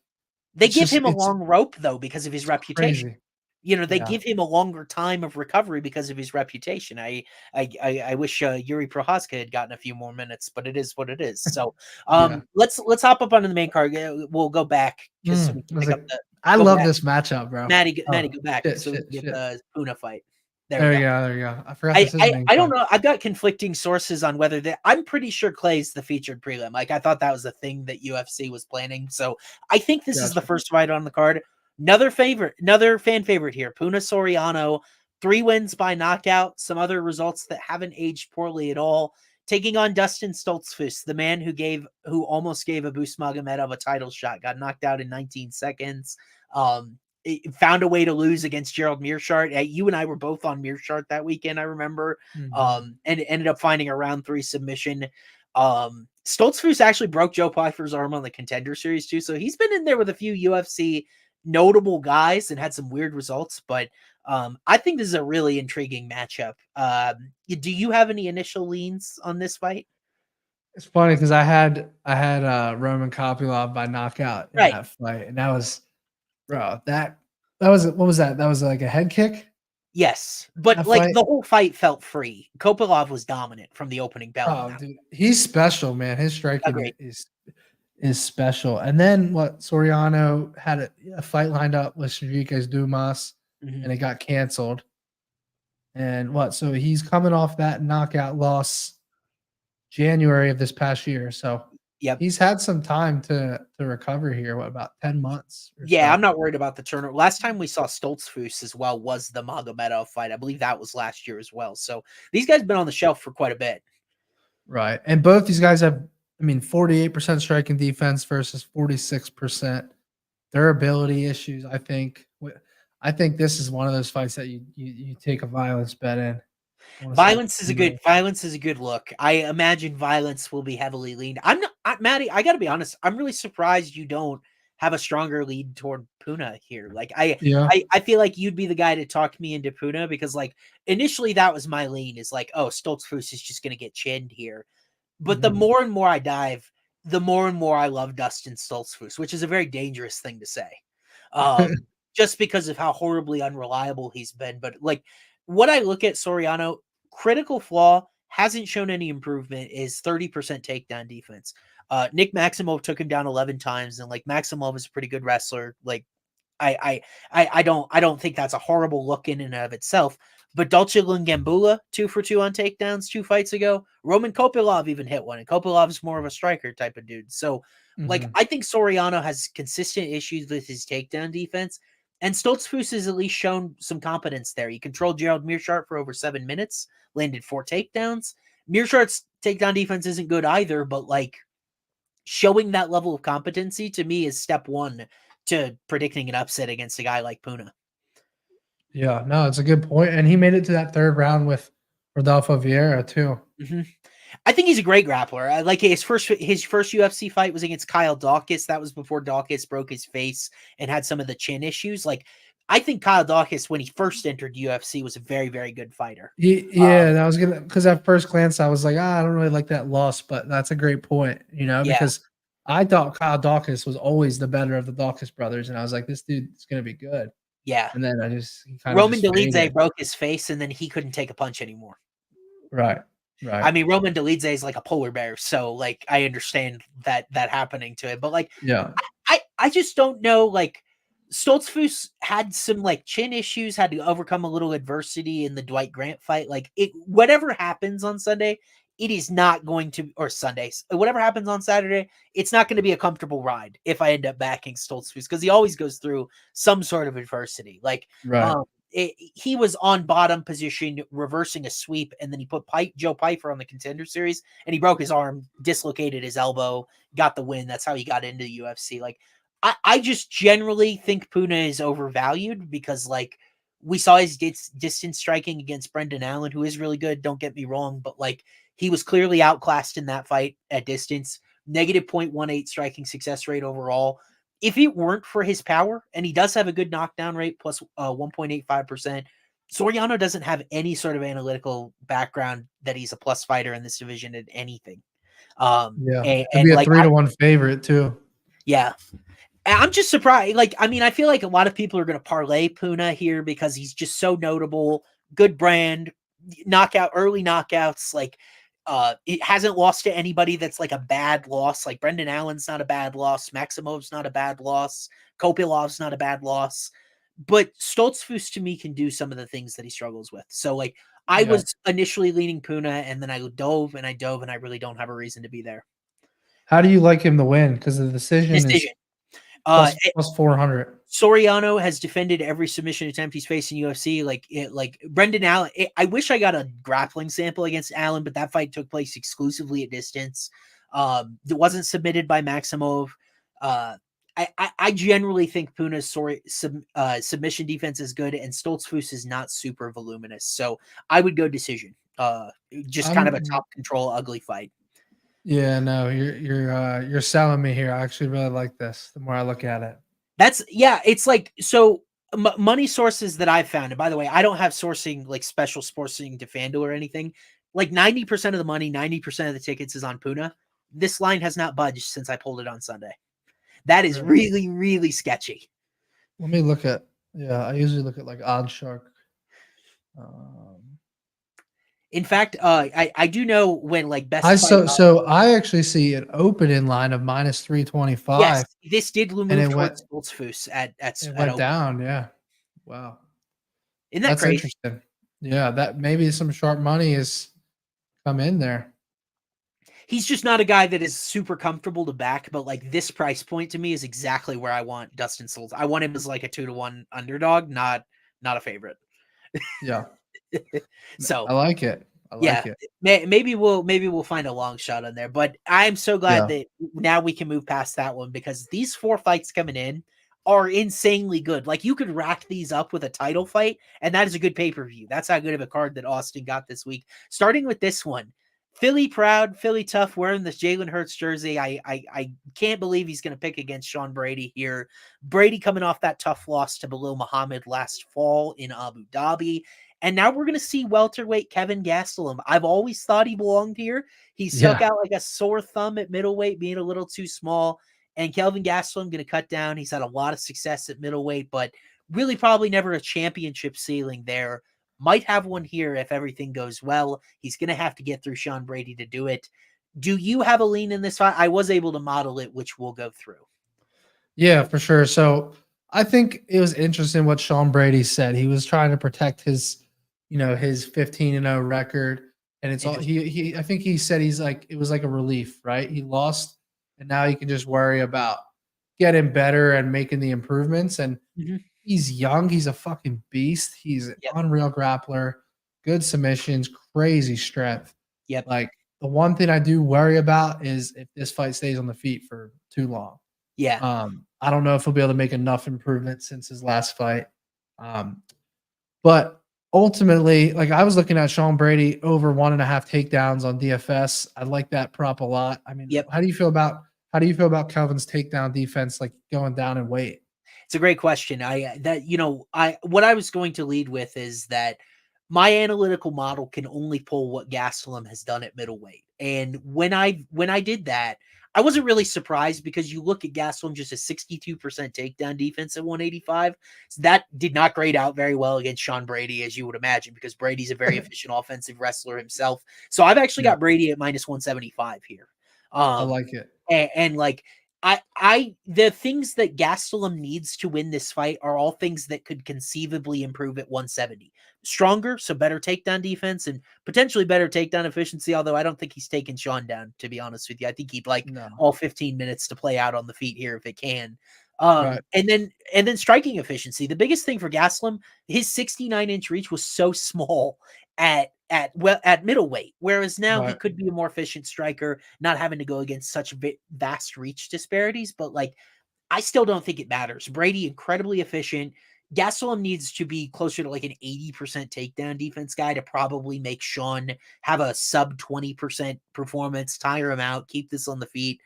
they give him a long rope though, because of his reputation. Crazy. They Yeah. give him a longer time of recovery because of his reputation. I wish Yuri Prohaska had gotten a few more minutes, but it is what it is. So Yeah. let's hop up onto the main card. We'll go back just so we can pick up the I go love back. this matchup, bro. Maddie, Oh, go back so we can get shit. the Puna fight. There we There go. you go. There you go. I forgot this is main I don't card. know. I've got conflicting sources on whether I'm pretty sure Clay's the featured prelim. Like, I thought that was the thing that UFC was planning. So I think this is the Gotcha. first fight on the card. Another fan favorite here. Puna Soriano, 3 wins by knockout. Some other results that haven't aged poorly at all. Taking on Dustin Stoltzfus, the man who almost gave Abu Smagomedov a title shot, got knocked out in 19 seconds. Found a way to lose against Gerald Meerschaert. You and I were both on Meerschaert that weekend, I remember. And ended up finding a round 3 submission. Stoltzfus actually broke Joe Pyfer's arm on the Contender Series too, so he's been in there with a few UFC notable guys and had some weird results. But I think this is a really intriguing matchup. Do you have any initial leans on this fight? It's funny because I had Roman Kopylov by knockout in that fight, and that was, bro. That was what was that? That was like a head kick. Yes, but like the whole fight felt free. Kopylov was dominant from the opening bell. Oh, dude, he's special, man. His striking is special. And then what? Soriano had a fight lined up with Enriquez Dumas, and it got canceled. And what? So he's coming off that knockout loss January of this past year. So he's had some time to recover here. What, about 10 months? Yeah, I'm not worried about the turnover. Last time we saw Stoltzfus as well was the Magomedov fight. I believe that was last year as well. So these guys have been on the shelf for quite a bit. Right. And both these guys have, 48% striking defense versus 46% durability issues. I think this is one of those fights that you take a violence bet in. Violence is a good look. I imagine violence will be heavily leaned. Maddie, I got to be honest. I'm really surprised you don't have a stronger lead toward Puna here. Like I feel like you'd be the guy to talk me into Puna because like initially that was my lean is like, oh, Stoltzfus is just going to get chinned here. But the more and more I dive, the more and more I love Dustin Stoltzfus, which is a very dangerous thing to say. Just because of how horribly unreliable he's been. But like what I look at Soriano, critical flaw, hasn't shown any improvement, is 30% takedown defense. Nick Maximov took him down 11 times, and like Maximov is a pretty good wrestler. Like I don't think that's a horrible look in and of itself. But Dolce Lungambula, 2 for 2 on takedowns 2 fights ago. Roman Kopylov even hit one, and Kopilov's more of a striker type of dude. So like I think Soriano has consistent issues with his takedown defense. And Stoltzfus has at least shown some competence there. He controlled Gerald Meerschaert for over 7 minutes, landed 4 takedowns. Meerschaert's takedown defense isn't good either, but like showing that level of competency to me is step 1 to predicting an upset against a guy like Puna. Yeah, no, it's a good point. And he made it to that 3rd round with Rodolfo Vieira too. I think he's a great grappler. I like his first UFC fight was against Kyle Dawkins. That was before Dawkins broke his face and had some of the chin issues. Like I think Kyle Dawkins, when he first entered UFC, was a very, very good fighter. That was gonna because at first glance I was like, I don't really like that loss, but that's a great point, because I thought Kyle Dawkins was always the better of the Dawkins brothers, and I was like, this dude is gonna be good. Yeah, and then Roman Dolidze broke his face, and then he couldn't take a punch anymore. Right. I mean, Roman Dolidze is like a polar bear, so like I understand that happening to him, but like, I just don't know. Like, Stoltzfus had some like chin issues, had to overcome a little adversity in the Dwight Grant fight. Like, whatever happens on Sunday, it is not going to, or Sundays, whatever happens on Saturday, it's not going to be a comfortable ride if I end up backing Stoltzfus because he always goes through some sort of adversity. Like, he was on bottom position, reversing a sweep, and then he put Joe Pyfer on the Contender Series, and he broke his arm, dislocated his elbow, got the win. That's how he got into the UFC. Like, I just generally think Puna is overvalued because, like, we saw his distance striking against Brendan Allen, who is really good, don't get me wrong, but, like, he was clearly outclassed in that fight at distance. Negative 0.18 striking success rate overall. If it weren't for his power, and he does have a good knockdown rate, plus 1.85%, Soriano doesn't have any sort of analytical background that he's a plus fighter in this division at anything. It'd be a like 3-1 favorite too. Yeah. I'm just surprised. Like, I mean, I feel like a lot of people are going to parlay Puna here because he's just so notable, good brand, early knockouts. Like, it hasn't lost to anybody that's like a bad loss. Like Brendan Allen's not a bad loss. Maximov's not a bad loss. Kopilov's not a bad loss. But Stoltzfus to me can do some of the things that he struggles with. So like I Yeah. was initially leaning Puna and then I dove and I really don't have a reason to be there. How do you like him to win? Because the decision is Decision. Uh, plus 400. Soriano has defended every submission attempt he's faced in UFC. Like Brendan Allen. I wish I got a grappling sample against Allen, but that fight took place exclusively at distance. It wasn't submitted by Maximov. I generally think Puna's submission defense is good, and Stoltzfus is not super voluminous. So I would go decision. Just kind of a top control, ugly fight. Yeah, no, you're selling me here. I actually really like this. The more I look at it. It's like, so money sources that I've found, and by the way, I don't have sourcing like special sourcing to FanDuel or anything. Like 90% of the money, 90% of the tickets is on Puna. This line has not budged since I pulled it on Sunday. That is really, really sketchy. Let me look at, I usually look at like OddsShark. In fact, I do know when like best so I actually see an open line of minus 325. Yes, this did move towards Stoltzfus at it went down. Yeah, wow, isn't that crazy? Interesting. Yeah, that maybe some sharp money is come in there. He's just not a guy that is super comfortable to back, but like this price point to me is exactly where I want Dustin Stoltz. I want him as like a 2-1 underdog, not a favorite. Yeah. So I like it. Maybe we'll find a long shot on there, but I'm so glad that now we can move past that one because these 4 fights coming in are insanely good. Like you could rack these up with a title fight, and that is a good pay-per-view. That's how good of a card that Austin got this week. Starting with this one, Philly proud, Philly tough, wearing this Jalen Hurts jersey. I can't believe he's going to pick against Sean Brady here. Brady coming off that tough loss to Belal Muhammad last fall in Abu Dhabi. And now we're going to see welterweight Kevin Gastelum. I've always thought he belonged here. He stuck out like a sore thumb at middleweight, being a little too small. And Kelvin Gastelum going to cut down. He's had a lot of success at middleweight, but really probably never a championship ceiling there. Might have one here if everything goes well. He's going to have to get through Sean Brady to do it. Do you have a lean in this fight? I was able to model it, which we'll go through. Yeah, for sure. So I think it was interesting what Sean Brady said. He was trying to protect his, his 15-0 record. And it's all I think he said it was like a relief, right? He lost and now he can just worry about getting better and making the improvements. And he's young. He's a fucking beast. He's an unreal grappler, good submissions, crazy strength. Yep. Like the one thing I do worry about is if this fight stays on the feet for too long. Yeah. I don't know if he'll be able to make enough improvement since his last fight. But ultimately, like I was looking at Sean Brady over 1.5 takedowns on DFS. I like that prop a lot. I mean, how do you feel about Kelvin's takedown defense, like going down in weight? It's a great question. What I was going to lead with is that my analytical model can only pull what Gastelum has done at middleweight. And when I did that, I wasn't really surprised because you look at Gastelum, just a 62% takedown defense at 185. So that did not grade out very well against Sean Brady, as you would imagine, because Brady's a very efficient offensive wrestler himself. So I've actually got Brady at minus 175 here. I like it. And like, the things that Gastelum needs to win this fight are all things that could conceivably improve at 170. Stronger, so better takedown defense and potentially better takedown efficiency, although I don't think he's taken Sean down, to be honest with you. I think he'd like all 15 minutes to play out on the feet here if it can. And then striking efficiency. The biggest thing for Gastelum, his 69-inch reach was so small at middleweight, whereas now he could be a more efficient striker, not having to go against such vast reach disparities. But like, I still don't think it matters. Brady incredibly efficient. Gastelum needs to be closer to like an 80% takedown defense guy to probably make Sean have a sub 20% performance, tire him out, keep this on the feet.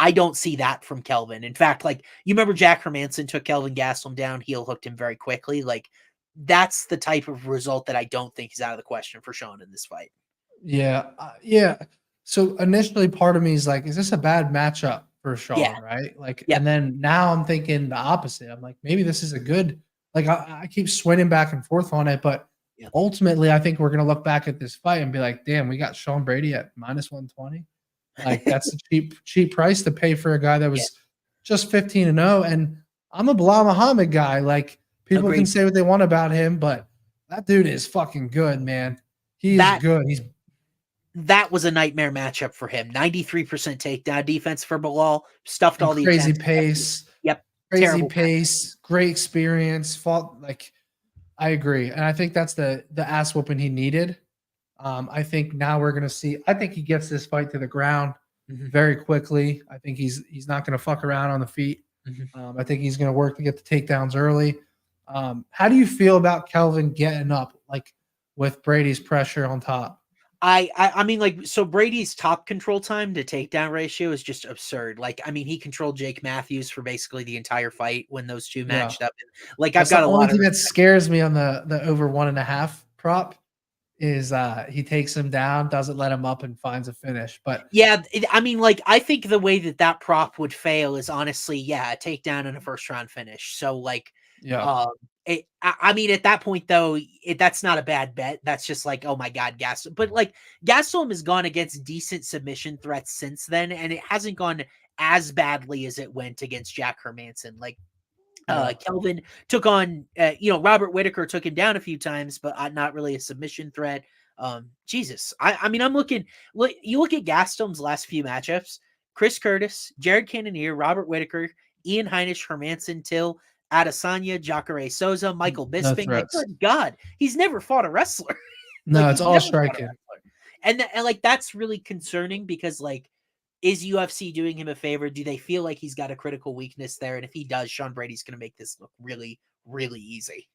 I don't see that from Kelvin. In fact, like, you remember Jack Hermanson took Kelvin Gastelum down, heel hooked him very quickly. Like, that's the type of result that I don't think is out of the question for Sean in this fight. Yeah. So initially part of me is like, is this a bad matchup for Yeah. Sean, right? Like, Yep. and then now I'm thinking the opposite. I'm like, maybe this is a good. Like, I keep swinging back and forth on it, but Yeah. ultimately, I think we're gonna look back at this fight and be like, damn, we got Sean Brady at -120. Like, that's a cheap price to pay for a guy that was just 15-0. And I'm a Bilal Muhammad guy. Like, people can Agreed. say what they want about him, but that dude is fucking good, man. He is good. That was a nightmare matchup for him. 93% takedown defense for Bilal. Stuffed all the crazy attempts. pace. Yep. Crazy Terrible pace. Great experience. Fought like I agree. And I think that's the ass whooping he needed. I think now we're gonna see. I think he gets this fight to the ground very quickly. I think he's not gonna fuck around on the feet. I think he's gonna work to get the takedowns early. How do you feel about Kelvin getting up, like with Brady's pressure on top? I mean, like, so Brady's top control time to takedown ratio is just absurd. Like, I mean, he controlled Jake Matthews for basically the entire fight when those two matched up. Like, That's I've got the a only lot of thing that scares me on the over 1.5 prop is he takes him down, doesn't let him up, and finds a finish. But yeah, I mean, like, I think the way that prop would fail is honestly, a takedown and a first round finish. So, like, I mean, at that point, though, that's not a bad bet. That's just like, oh my God, Gastelum. But like, Gastelum has gone against decent submission threats since then, and it hasn't gone as badly as it went against Jack Hermanson. Like, Kelvin took on, Robert Whitaker took him down a few times, but not really a submission threat. Jesus, I mean, you look at Gastelum's last few matchups: Chris Curtis, Jared Cannonier, Robert Whitaker, Ian Heinisch, Hermanson, Till, Adesanya, Jacare Souza, Michael Bisping. Like, good God, he's never fought a wrestler. No, it's all striking. And like, that's really concerning because, like, is UFC doing him a favor? Do they feel like he's got a critical weakness there? And if he does, Sean Brady's going to make this look really, really easy.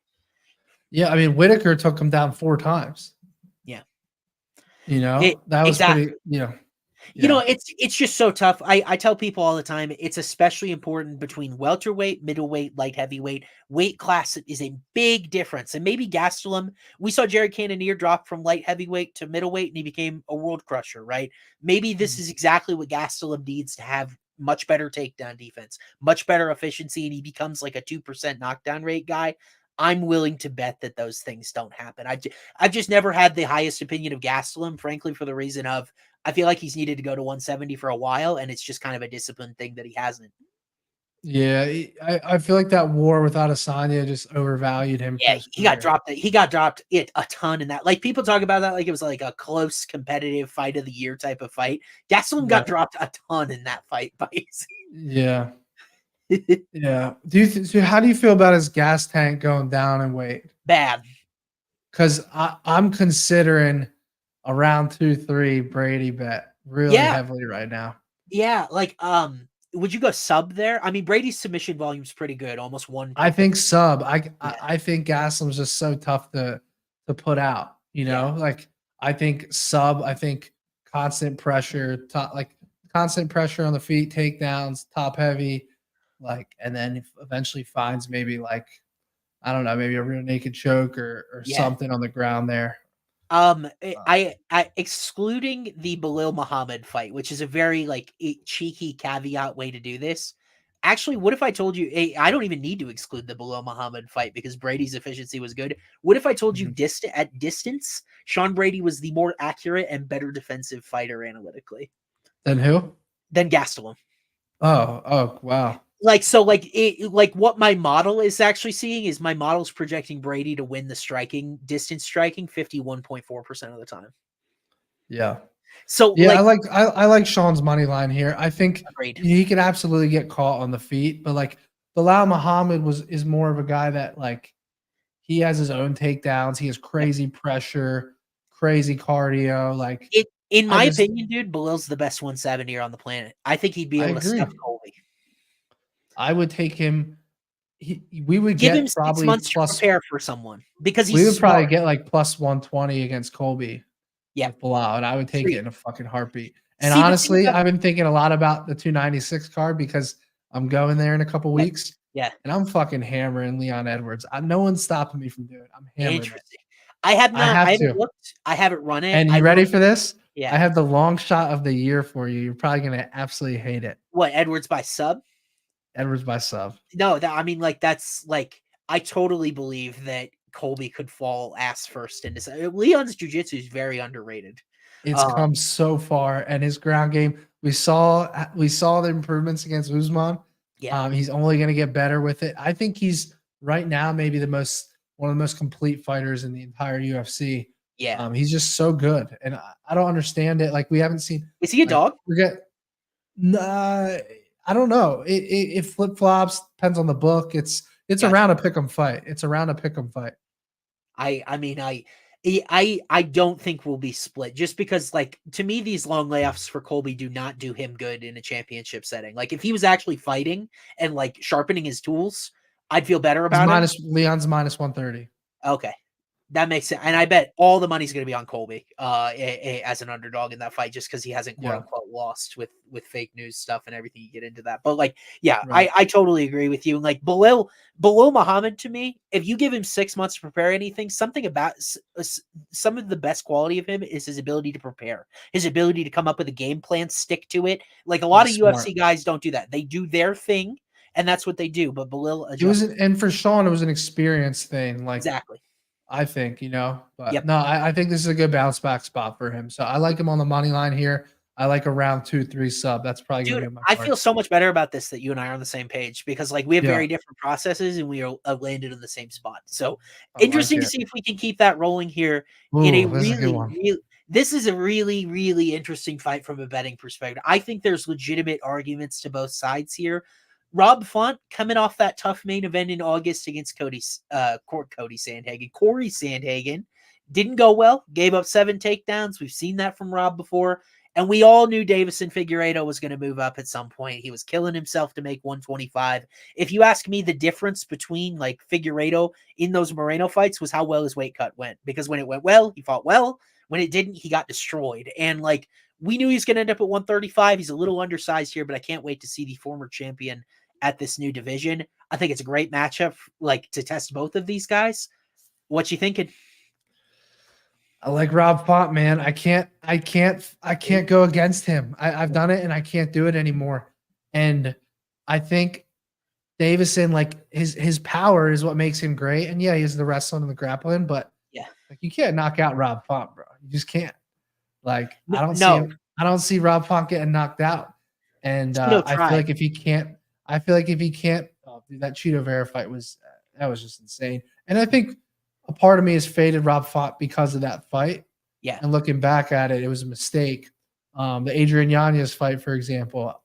Yeah, I mean, Whitaker took him down 4 times. Yeah. That was pretty, it's just so tough. I tell people all the time, it's especially important between welterweight, middleweight, light heavyweight. Weight class is a big difference. And maybe Gastelum, we saw Jared Cannonier drop from light heavyweight to middleweight and he became a world crusher, right? Maybe this is exactly what Gastelum needs to have much better takedown defense, much better efficiency, and he becomes like a 2% knockdown rate guy. I'm willing to bet that those things don't happen. I've just never had the highest opinion of Gastelum, frankly, for the reason of I feel like he's needed to go to 170 for a while, and it's just kind of a discipline thing that he hasn't. Yeah, I feel like that war with Adesanya just overvalued him. Yeah, he got dropped. He got dropped a ton in that. Like, people talk about that like it was like a close competitive fight of the year type of fight. Gastelum got dropped a ton in that fight. Yeah. Yeah. So how do you feel about his gas tank going down in weight? Bad. Because I'm considering a round 2-3 Brady bet really heavily right now. Yeah, like would you go sub there? I mean, Brady's submission volume is pretty good, almost 1. I think sub. I think Gaslam's just so tough to put out. Like I think sub. I think constant pressure, constant pressure on the feet, takedowns, top heavy. Like, and then eventually finds maybe like, I don't know, maybe a rear naked choke or something on the ground there. I excluding the Bilal Muhammad fight, which is a very like cheeky caveat way to do this. Actually, what if I told you, I don't even need to exclude the Bilal Muhammad fight because Brady's efficiency was good. What if I told you at distance, Sean Brady was the more accurate and better defensive fighter analytically? Than who? Than Gastelum. Oh, wow. Like, so like what my model is actually seeing is my model's projecting Brady to win the distance striking 51.4% of the time. Yeah. So yeah, I like Sean's money line here. I think he could absolutely get caught on the feet, but like Bilal Muhammad is more of a guy that like he has his own takedowns. He has crazy pressure, crazy cardio. Like in my opinion, dude, Bilal's the best 170er on the planet. I think he'd be able to stuff Colby. I would take him. We would give get him probably 6 months to prepare for someone because we would probably get like plus 120 against Colby. Yeah, Bilal, and I would take it in a fucking heartbeat. And honestly, I've been thinking a lot about the 296 card because I'm going there in a couple weeks. Yeah, and I'm fucking hammering Leon Edwards. No one's stopping me from doing it. I'm hammering. Interesting. I have not. I haven't looked. I haven't run it. And you ready for this? Yeah. I have the long shot of the year for you. You're probably gonna absolutely hate it. What, Edwards by sub? Edwards by sub. No, I mean, like, that's like, I totally believe that Colby could fall ass first in this. Leon's jiu-jitsu is very underrated. It's come so far, and his ground game. We saw the improvements against Usman. Yeah. He's only going to get better with it. I think he's right now maybe one of the most complete fighters in the entire UFC. Yeah. He's just so good, and I don't understand it. Like we haven't seen. Is he a dog? Nah, I don't know. It flip flops. Depends on the book. It's Gotcha. around a pick'em fight. It's around a pick'em fight. I mean, I don't think we'll be split just because, like, to me, these long layoffs for Colby do not do him good in a championship setting. Like, if he was actually fighting and like sharpening his tools, I'd feel better about it. Leon's minus 130. Okay. That makes sense. And I bet all the money's going to be on Colby as an underdog in that fight, just because he hasn't quote unquote lost with fake news stuff and everything. You get into that. But like, yeah, right. I totally agree with you. And like below Muhammad, to me, if you give him 6 months to prepare anything, something about some of the best quality of him is his ability to prepare, his ability to come up with a game plan, stick to it. Like a lot of UFC guys don't do that. They do their thing and that's what they do. But Belil, and for Sean, it was an experience thing. Like exactly. I think, but no, I think this is a good bounce back spot for him. So I like him on the money line here. I like a round 2-3 sub. That's probably going to be my I feel so much better about this that you and I are on the same page because like we have very different processes and we are landed in the same spot. So interesting to see if we can keep that rolling here. This is a really, really interesting fight from a betting perspective. I think there's legitimate arguments to both sides here. Rob Font coming off that tough main event in August against Corey Sandhagen didn't go well, gave up 7 takedowns. We've seen that from Rob before. And we all knew Davison Figueiredo was going to move up at some point. He was killing himself to make 125. If you ask me, the difference between like Figueiredo in those Moreno fights was how well his weight cut went. Because when it went well, he fought well. When it didn't, he got destroyed. And like we knew he was going to end up at 135. He's a little undersized here, but I can't wait to see the former champion at this new division. I think it's a great matchup, like to test both of these guys. What you thinking? I like Rob Font, man. I can't go against him. I've done it and I can't do it anymore. And I think Davison, like his power is what makes him great. And yeah, he has the wrestling and the grappling, but like you can't knock out Rob Font, bro. You just can't. Like I don't see Rob Font getting knocked out. And I feel like if he can't, oh, dude, that Cheeto Vera fight was just insane. And I think a part of me has faded Rob Font because of that fight. Yeah. And looking back at it, it was a mistake. The Adrian Yanez fight, for example,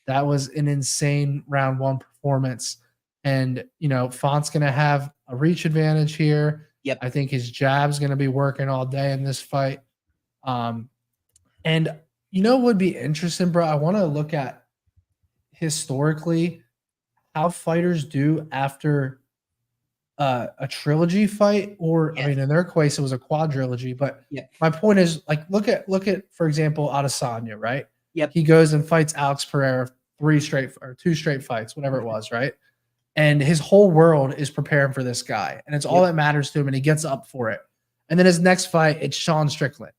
that was an insane round 1 performance. And, Font's going to have a reach advantage here. Yep. I think his jab's going to be working all day in this fight. And what would be interesting, bro? I want to look at historically how fighters do after a trilogy fight, or I mean, in their case, it was a quadrilogy. But my point is, like, look at for example, Adesanya, right? Yep. He goes and fights Alex Pereira 2 straight fights, whatever it was, right? And his whole world is preparing for this guy, and it's all that matters to him, and he gets up for it. And then his next fight, it's Sean Strickland,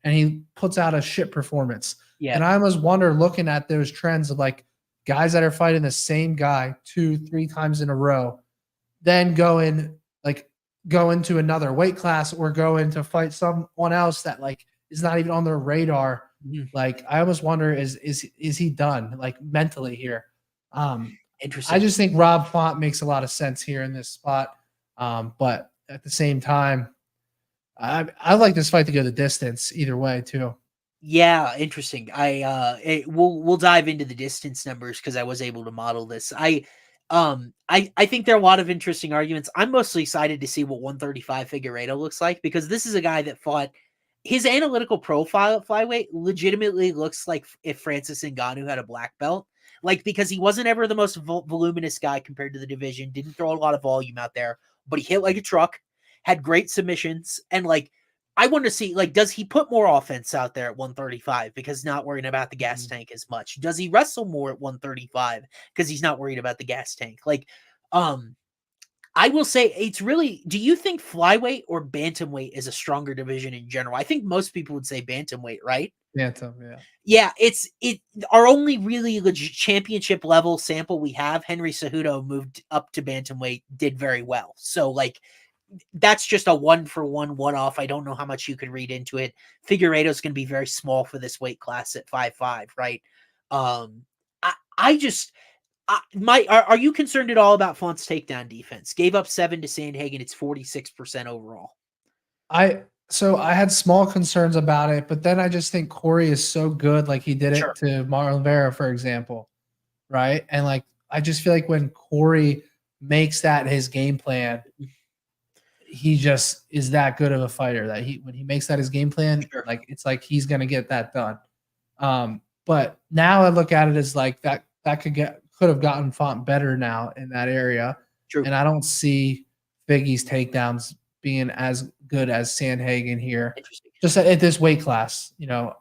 and he puts out a shit performance. Yeah. And I almost wonder, looking at those trends of like guys that are fighting the same guy 2-3 times in a row, then go into another weight class or go in to fight someone else that like is not even on their radar. Like I almost wonder, is he done like mentally here? Interesting. I just think Rob Font makes a lot of sense here in this spot. But at the same time, I like this fight to go the distance either way too. Yeah, interesting. We'll dive into the distance numbers because I was able to model this. I think there are a lot of interesting arguments. I'm mostly excited to see what 135 Figueiredo looks like because this is a guy that fought. His analytical profile at flyweight legitimately looks like if Francis Ngannou had a black belt. Like, because he wasn't ever the most voluminous guy compared to the division, didn't throw a lot of volume out there, but he hit like a truck, had great submissions, and like, I want to see, like, does he put more offense out there at 135 because not worrying about the gas tank as much? Does he wrestle more at 135 because he's not worried about the gas tank? Like, I will say it's really. Do you think flyweight or bantamweight is a stronger division in general? I think most people would say bantamweight, right? Bantam, yeah. Yeah, our only really legit championship level sample we have. Henry Cejudo moved up to bantamweight, did very well. So like that's just a 1-for-1 one-off. I don't know how much you could read into it. Figueiredo's going to be very small for this weight class at 5'5", right? I just are you concerned at all about Font's takedown defense? Gave up 7 to Sandhagen. It's 46% overall. So I had small concerns about it, but then I just think Corey is so good, like he did it to Marlon Vera, for example, right? And like I just feel like when Corey makes that his game plan, he just is that good of a fighter that when he makes that his game plan, like it's like he's gonna get that done. But now I look at it as like that could have gotten Font better now in that area. True. And I don't see Figgie's takedowns being as good as Sandhagen here. Just at this weight class,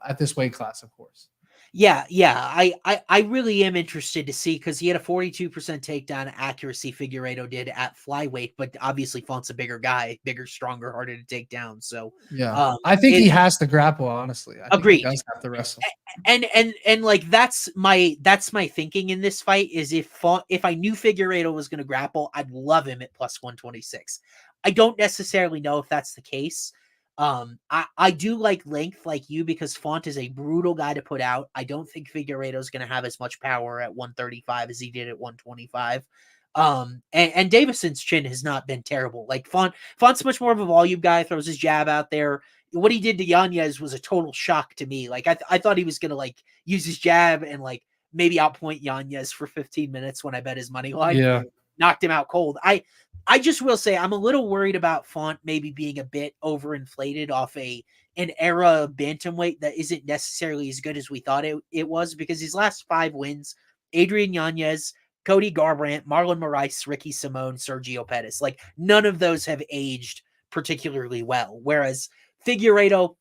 at this weight class, of course. Yeah. I really am interested to see because he had a 42% takedown accuracy. Figueiredo did at flyweight, but obviously Font's a bigger guy, bigger, stronger, harder to take down. So yeah, I think he has to grapple. Honestly, I agreed. Think he does have to wrestle. And like that's my thinking in this fight is if I knew Figueiredo was going to grapple, I'd love him at plus 126. I don't necessarily know if that's the case. I do like length like you because Font is a brutal guy to put out. I don't think Figueiredo is going to have as much power at 135 as he did at 125. And Davison's chin has not been terrible. Like Font's much more of a volume guy, throws his jab out there. What he did to Yanez was a total shock to me. Like I thought he was going to like use his jab and like maybe outpoint Yanez for 15 minutes when I bet his money line. Yeah. Knocked him out cold. I just will say I'm a little worried about Font maybe being a bit overinflated off an era bantamweight that isn't necessarily as good as we thought it was because his last 5 wins, Adrian Yanez, Cody Garbrandt, Marlon Moraes, Ricky Simone, Sergio Pettis, like none of those have aged particularly well. Whereas Figueiredo,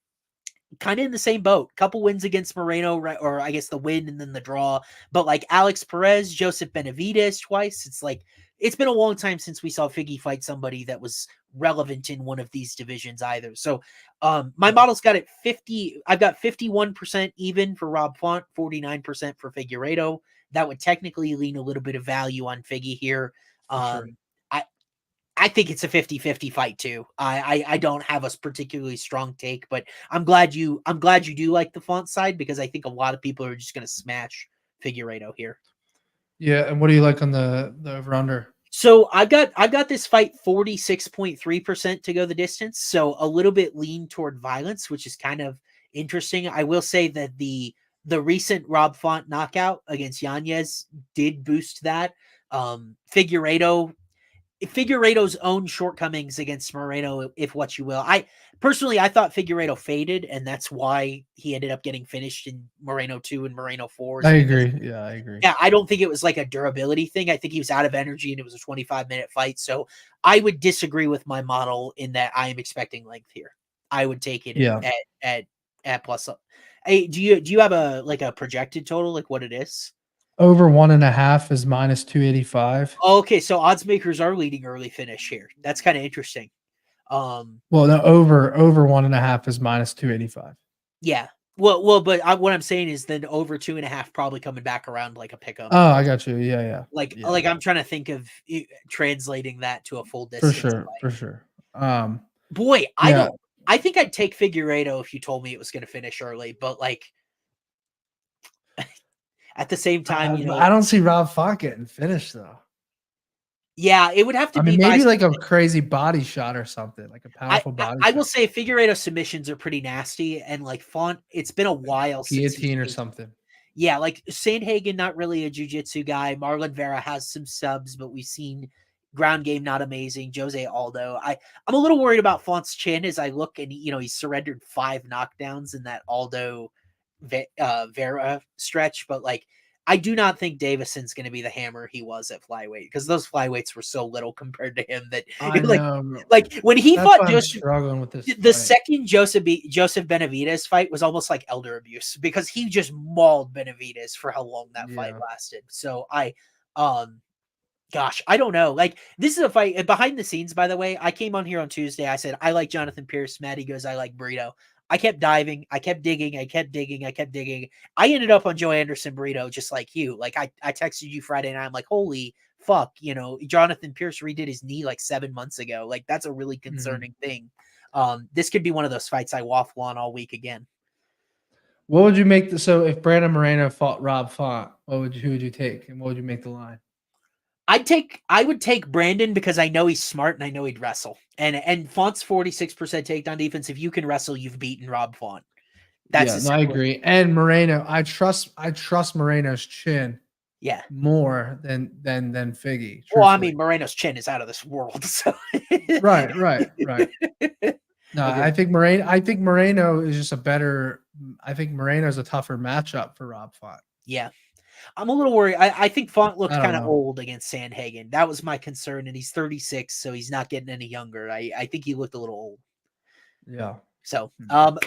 kind of in the same boat. Couple wins against Moreno, or I guess the win and then the draw. But like Alex Perez, Joseph Benavidez twice. It's like it's been a long time since we saw Figgy fight somebody that was relevant in one of these divisions either. So my model's got it 50. I've got 51% even for Rob Font, 49% for Figueiredo. That would technically lean a little bit of value on Figgy here. Sure. I think it's a 50-50 fight too. I don't have a particularly strong take, but I'm glad you do like the Font side because I think a lot of people are just going to smash Figueiredo here. Yeah, and what do you like on the over under? So I've got this fight 46.3% to go the distance, so a little bit lean toward violence, which is kind of interesting. I will say that the recent Rob Font knockout against Yanez did boost that. Figueiredo's own shortcomings against Moreno, if what you will. I thought Figueiredo faded, and that's why he ended up getting finished in Moreno 2 and Moreno 4. I agree. Yeah, I agree. Yeah, I don't think it was like a durability thing. I think he was out of energy, and it was a 25-minute fight. So I would disagree with my model in that I am expecting length here. I would take it at plus. Hey, do you have a projected total, like what it is? Over 1.5 is minus 285. Okay, so odds makers are leading early finish here. That's kind of interesting. Well, no, over 1.5 is minus 285. Yeah. Well, but what I'm saying is then over 2.5 probably coming back around like a pickup. Oh, I got you. Yeah. Like I'm trying to think of translating that to a full distance. For sure. Boy, I think I'd take Figueiredo if you told me it was going to finish early, but like at the same time, I don't see Rob Font getting finished though. Yeah, it would have to be maybe like a crazy body shot or something, like a powerful body. I will say Figueiredo submissions are pretty nasty, and like Font, it's been a while since guillotine or something. Yeah, like Sandhagen, not really a jiu-jitsu guy. Marlon Vera has some subs, but we've seen ground game not amazing. Jose Aldo. I'm a little worried about Font's chin as I look, and he's surrendered 5 knockdowns in that Aldo Vera stretch, but like I do not think Davison's going to be the hammer he was at flyweight because those flyweights were so little compared to him that like when he fought Joseph, struggling with this. The second Joseph Benavidez fight was almost like elder abuse because he just mauled Benavidez for how long that fight lasted. So Gosh, I don't know. Like, this is a fight behind the scenes, by the way. I came on here on Tuesday. I said, I like Jonathan Pierce. Maddie goes, I like Burrito. I kept diving. I kept digging. I kept digging. I kept digging. I ended up on Joe Anderson Burrito, just like you. Like, I texted you Friday night. I'm like, holy fuck. Jonathan Pierce redid his knee like 7 months ago. Like, that's a really concerning thing. This could be one of those fights I waffle on all week again. What would you make so if Brandon Moreno fought Rob Font, who would you take, and what would you make the line? I would take Brandon because I know he's smart and I know he'd wrestle. And Font's 46% takedown defense. If you can wrestle, you've beaten Rob Font. I agree. And Moreno, I trust Moreno's chin. Yeah. More than Figgy. Well, I mean, Moreno's chin is out of this world. So right. No, I think Moreno is just I think Moreno's a tougher matchup for Rob Font. Yeah. I'm a little worried. I think Font looked kind of old against Sandhagen. That was my concern. And he's 36, so he's not getting any younger. I think he looked a little old. Yeah. So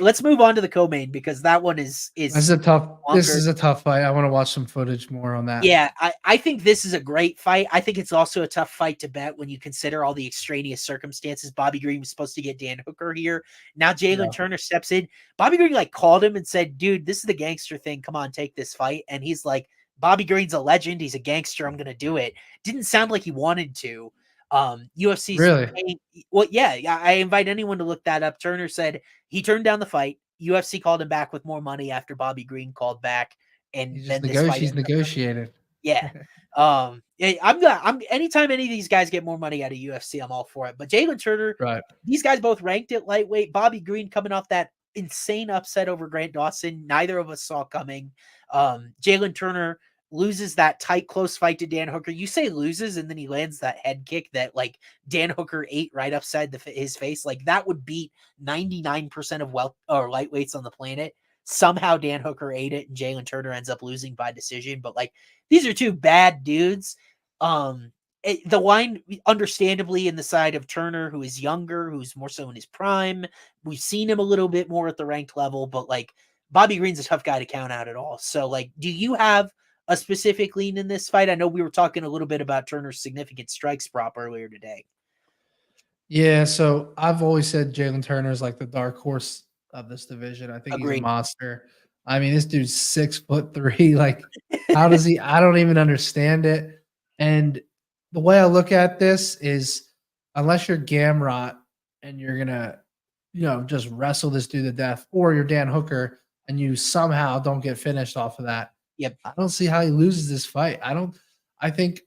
let's move on to the co-main because that one is this is a tough fight. I want to watch some footage more on that. Yeah, I think this is a great fight. I think it's also a tough fight to bet when you consider all the extraneous circumstances. Bobby Green was supposed to get Dan Hooker here. Now Jamey-Lyn Turner steps in. Bobby Green called him and said, dude, this is the gangster thing. Come on, take this fight. And he's like, Bobby Green's a legend. He's a gangster. I'm going to do it. Didn't sound like he wanted to. UFC's really? Well, yeah, I invite anyone to look that up. Turner said he turned down the fight. UFC called him back with more money after Bobby Green called back, and then he's negotiated. Yeah. I'm anytime any of these guys get more money out of UFC, I'm all for it. But Jamey-Lyn Turner, right? These guys both ranked at lightweight. Bobby Green coming off that insane upset over Grant Dawson, neither of us saw coming. Jamey-Lyn Turner loses that tight, close fight to Dan Hooker. You say loses, and then he lands that head kick that like Dan Hooker ate right upside his face. Like that would beat 99% of lightweights on the planet. Somehow Dan Hooker ate it, and Jamey-Lyn Turner ends up losing by decision. But like these are two bad dudes. The line, understandably, in the side of Turner, who is younger, who's more so in his prime. We've seen him a little bit more at the ranked level, but like Bobby Green's a tough guy to count out at all. So like, do you have a specific lean in this fight? I know we were talking a little bit about Turner's significant strikes prop earlier today. Yeah, so I've always said Jamey-Lyn Turner is like the dark horse of this division. I think he's a monster. I mean, this dude's 6'3". Like, how does he? I don't even understand it. And the way I look at this is, unless you're Gamrot and you're gonna, just wrestle this dude to death, or you're Dan Hooker and you somehow don't get finished off of that. Yep. I don't see how he loses this fight. I think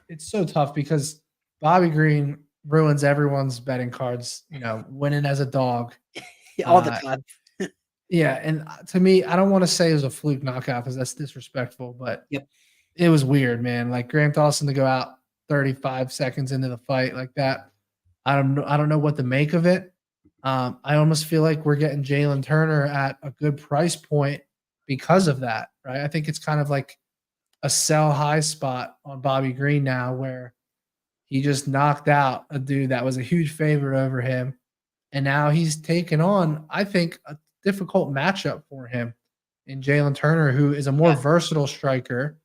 it's so tough because Bobby Green ruins everyone's betting cards, winning as a dog. All the time. Yeah, and to me, I don't want to say it was a fluke knockout because that's disrespectful, but it was weird, man. Like Grant Dawson to go out 35 seconds into the fight like that. I don't know what to make of it. I almost feel like we're getting Jamey-Lyn Turner at a good price point because of that, right? I think it's kind of like a sell high spot on Bobby Green now, where he just knocked out a dude that was a huge favorite over him, and now he's taken on, I think, a difficult matchup for him in Jamey-Lyn Turner, who is a more versatile striker.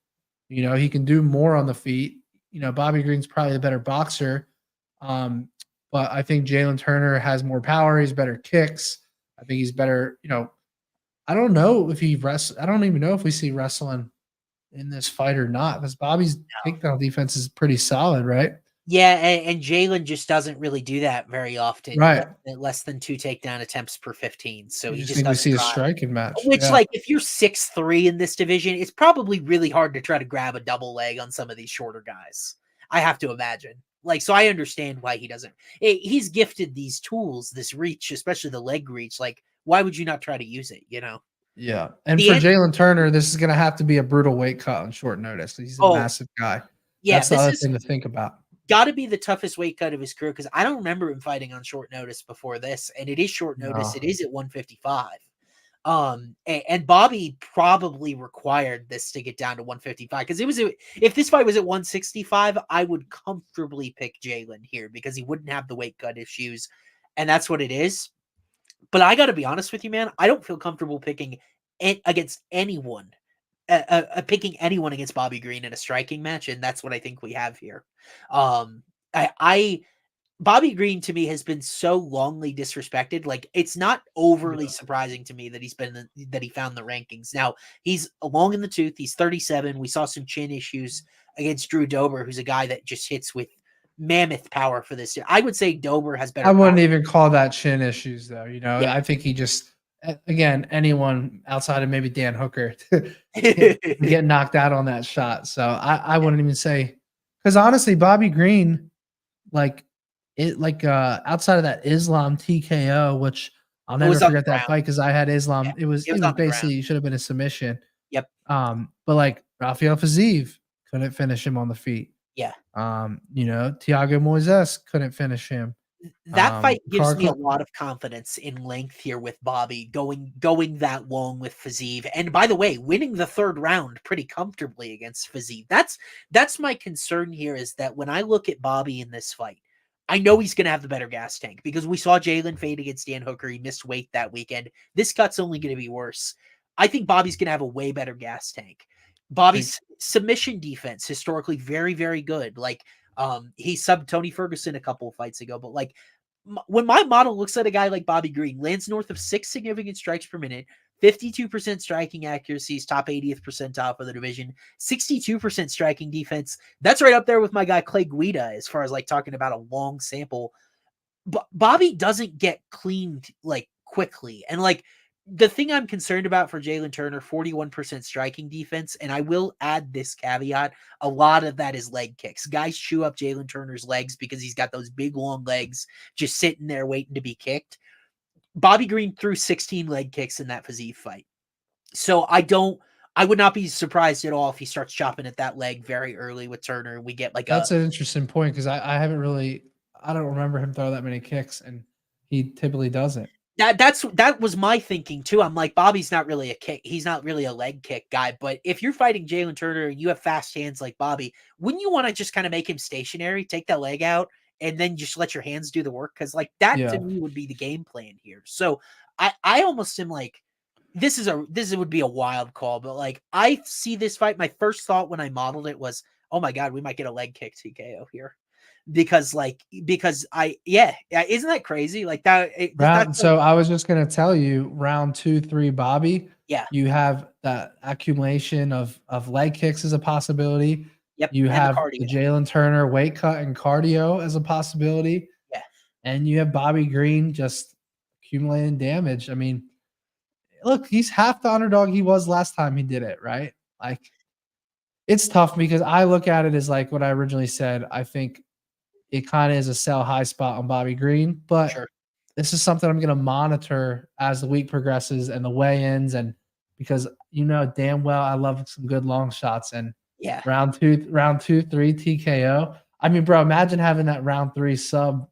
He can do more on the feet. Bobby Green's probably the better boxer, but I think Jamey-Lyn Turner has more power. He's better kicks. I think he's better. I don't know if he wrestles. I don't even know if we see wrestling in this fight or not, because Bobby's takedown defense is pretty solid, right? Yeah, and Jamey-Lyn just doesn't really do that very often. Right. Less than 2 takedown attempts per 15. So you just think we see a striking match. Which, like, if you're 6'3" in this division, it's probably really hard to try to grab a double leg on some of these shorter guys. I have to imagine. Like, so I understand why he doesn't. He's gifted these tools, this reach, especially the leg reach. Like, why would you not try to use it, Yeah. And for Jamey-Lyn Turner, this is going to have to be a brutal weight cut on short notice. He's a massive guy. Yeah. That's the other thing to think about. Got to be the toughest weight cut of his career, because I don't remember him fighting on short notice before this, and it is short notice. It is at 155. And Bobby probably required this to get down to 155, because if this fight was at 165, I would comfortably pick Jamey-Lyn here because he wouldn't have the weight cut issues, and that's what it is. But I got to be honest with you, man. I don't feel comfortable picking against anyone picking anyone against Bobby Green in a striking match, and that's what I think we have here. I Bobby Green to me has been so longly disrespected. Like, it's not overly surprising to me that that he found the rankings. Now, he's long in the tooth. He's 37. We saw some chin issues against Drew Dober, who's a guy that just hits with mammoth power for this year. I would say Dober has better I wouldn't power. even call that chin issues though. Yeah. I think he just, again, anyone outside of maybe Dan Hooker get knocked out on that shot. So I wouldn't even say, because honestly, Bobby Green, outside of that Islam TKO, which I'll never forget that fight because I had Islam. Yeah, It was basically, it should have been a submission. Yep. But like Rafael Fiziev couldn't finish him on the feet. Yeah. Thiago Moises couldn't finish him. That fight gives me a lot of confidence in length here with Bobby going that long with Fiziev. And by the way, winning the third round pretty comfortably against Fiziev. That's my concern here, is that when I look at Bobby in this fight, I know he's going to have the better gas tank because we saw Jamey-Lyn fade against Dan Hooker. He missed weight that weekend. This cut's only going to be worse. I think Bobby's going to have a way better gas tank. Bobby's submission defense, historically very, very good. Like, he subbed Tony Ferguson a couple of fights ago, but like, when my model looks at a guy like Bobby Green, lands north of 6 significant strikes per minute, 52% striking accuracies, top 80th percentile for the division, 62% striking defense. That's right up there with my guy Clay Guida as far as like talking about a long sample. But Bobby doesn't get cleaned like quickly. And like, the thing I'm concerned about for Jalen Turner, 41% striking defense, and I will add this caveat, a lot of that is leg kicks. Guys chew up Jalen Turner's legs because he's got those big, long legs just sitting there waiting to be kicked. Bobby Green threw 16 leg kicks in that Fiziev fight. So I would not be surprised at all if he starts chopping at that leg very early with Turner and we get like That's an interesting point because I don't remember him throw that many kicks, and he typically doesn't. That was my thinking too. I'm like, Bobby's not really he's not really a leg kick guy, but if you're fighting Jalen Turner and you have fast hands like Bobby, wouldn't you want to just kind of make him stationary, take that leg out, and then just let your hands do the work? Because like that to me would be the game plan here. So I almost am like, this would be a wild call, but like I see this fight. My first thought when I modeled it was, oh my God, we might get a leg kick TKO here. Because isn't that crazy? Like that. So I was just going to tell you, round 2, 3, Bobby. Yeah. You have that accumulation of leg kicks as a possibility. Yep. You have the Jalen Turner weight cut and cardio as a possibility. Yeah. And you have Bobby Green just accumulating damage. I mean, look, he's half the underdog he was last time he did it, right? Like, it's tough because I look at it as like what I originally said. I think it kind of is a sell high spot on Bobby Green, but this is something I'm going to monitor as the week progresses and the weigh-ins, and because damn well I love some good long shots. And round 2, 3 TKO. I mean, bro, imagine having that round 3 sub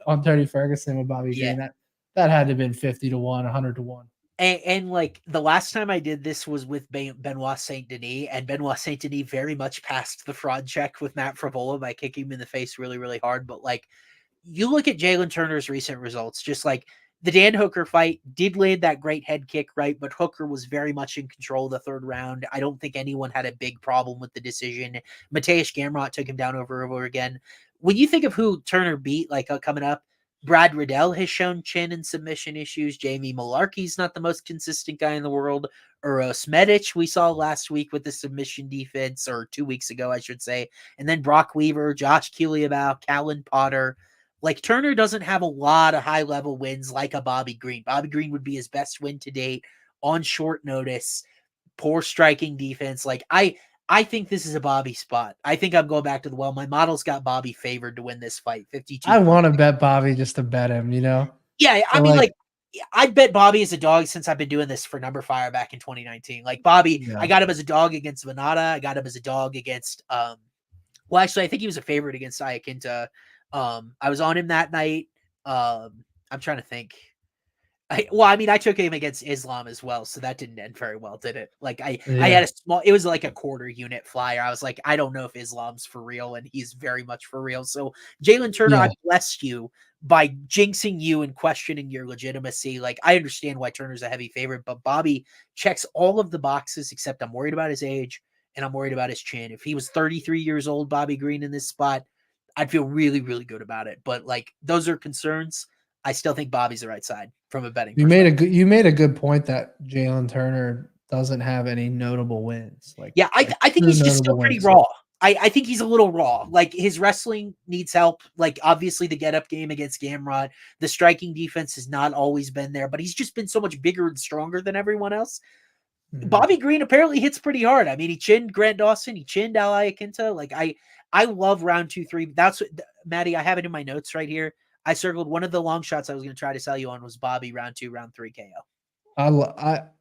on Tony Ferguson with Bobby Green. That had to have been 50 to 1, 100 to 1. And like the last time I did this was with Benoit Saint Denis, and Benoit Saint Denis very much passed the fraud check with Matt Frevola by kicking him in the face really, really hard. But like, you look at Jalen Turner's recent results, just like the Dan Hooker fight did land that great head kick, right? But Hooker was very much in control of the third round. I don't think anyone had a big problem with the decision. Mateusz Gamrot took him down over again. When you think of who Turner beat, like coming up, Brad Riddell has shown chin and submission issues. Jamie Malarkey's not the most consistent guy in the world. Uros Medic we saw last week with the submission defense, or 2 weeks ago, I should say. And then Brock Weaver, Josh Keeliabow, Callan Potter. Like, Turner doesn't have a lot of high-level wins like a Bobby Green. Bobby Green would be his best win to date on short notice. Poor striking defense. Like, I think this is a Bobby spot. I think I'm going back to my model's got Bobby favored to win this fight. 52. I want to bet Bobby just to bet him, Yeah, I mean, like I bet Bobby as a dog since I've been doing this for Number Fire back in 2019. Like Bobby, I got him as a dog against Venata. I got him as a dog against well, actually, I think he was a favorite against Iaquinta. I was on him that night. I'm trying to think. I took him against Islam as well, so that didn't end very well, did it? Like I had it was like a quarter unit flyer. I was like, I don't know if Islam's for real, and he's very much for real. So Jalen Turner, I blessed you, by jinxing you and questioning your legitimacy. Like, I understand why Turner's a heavy favorite, but Bobby checks all of the boxes except I'm worried about his age and I'm worried about his chin. If he was 33 years old, Bobby Green in this spot, I'd feel really, really good about it. But like, those are concerns. I still think Bobby's the right side from a betting perspective. You made a good point that Jalen Turner doesn't have any notable wins. Like, Yeah, I think true he's just still notable pretty wins. raw. I think he's a little raw. Like, his wrestling needs help. Like, obviously the get-up game against Gamrot, the striking defense has not always been there, but he's just been so much bigger and stronger than everyone else. Bobby Green apparently hits pretty hard. I mean, he chinned Grant Dawson, he chinned Al Iaquinta. Like, I love round 2, 3. That's what, Maddie, I have it in my notes right here. I circled one of the long shots I was going to try to sell you on was Bobby round 2, round 3 KO.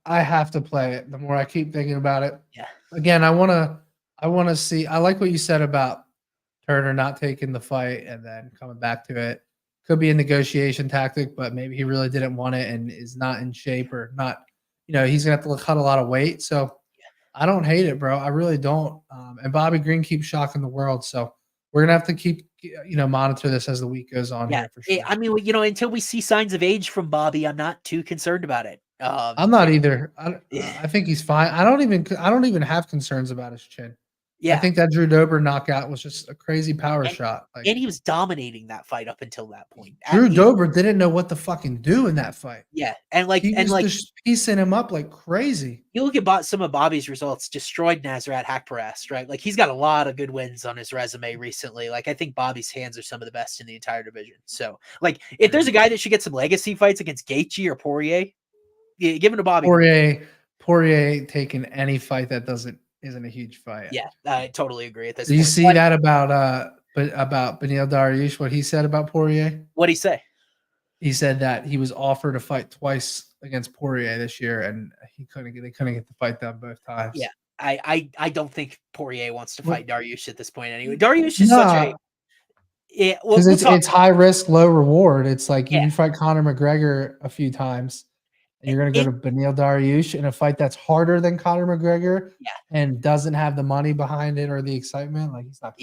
I have to play it. The more I keep thinking about it. Yeah. Again, I want to see. I like what you said about Turner not taking the fight and then coming back to it. Could be a negotiation tactic, but maybe he really didn't want it and is not in shape or not. He's gonna have to cut a lot of weight. So I don't hate it, bro. I really don't. And Bobby Green keeps shocking the world. So we're gonna have to keep monitor this as the week goes on. Yeah, here for sure. I mean, until we see signs of age from Bobby, I'm not too concerned about it. I'm not either. I think he's fine. I don't even have concerns about his chin. Yeah, I think that Drew Dober knockout was just a crazy power shot. Like, and he was dominating that fight up until that point. Drew Dober didn't know what to fucking do in that fight. Yeah, and he was just piecing him up like crazy. You look at some of Bobby's results, destroyed Nasrat Haqparast, right? Like, he's got a lot of good wins on his resume recently. Like, I think Bobby's hands are some of the best in the entire division. So, like, if there's a guy that should get some legacy fights against Gaethje or Poirier, give him to Bobby. Poirier taking any fight that isn't a huge fight. Yeah, I totally agree at this point. Do you see that about Beneil Dariush, what he said about Poirier? What'd he say? He said that he was offered a fight twice against Poirier this year, and they couldn't get the fight done both times. Yeah, I don't think Poirier wants to fight Dariush at this point anyway. Dariush is such a because it's high risk, low reward. It's like you fight Conor McGregor a few times, and you're going to go to Beneil Dariush in a fight that's harder than Conor McGregor, and doesn't have the money behind it or the excitement. Like, he's not.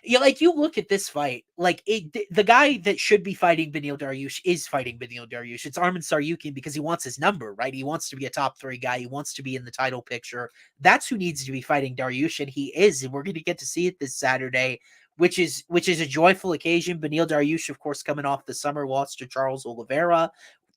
Yeah, like, you look at this fight, like, the guy that should be fighting Beneil Dariush is fighting Beneil Dariush. It's Arman Tsarukyan because he wants his number, right? He wants to be a top 3 guy. He wants to be in the title picture. That's who needs to be fighting Dariush, and he is. And we're going to get to see it this Saturday, which is a joyful occasion. Beneil Dariush, of course, coming off the summer loss to Charles Oliveira,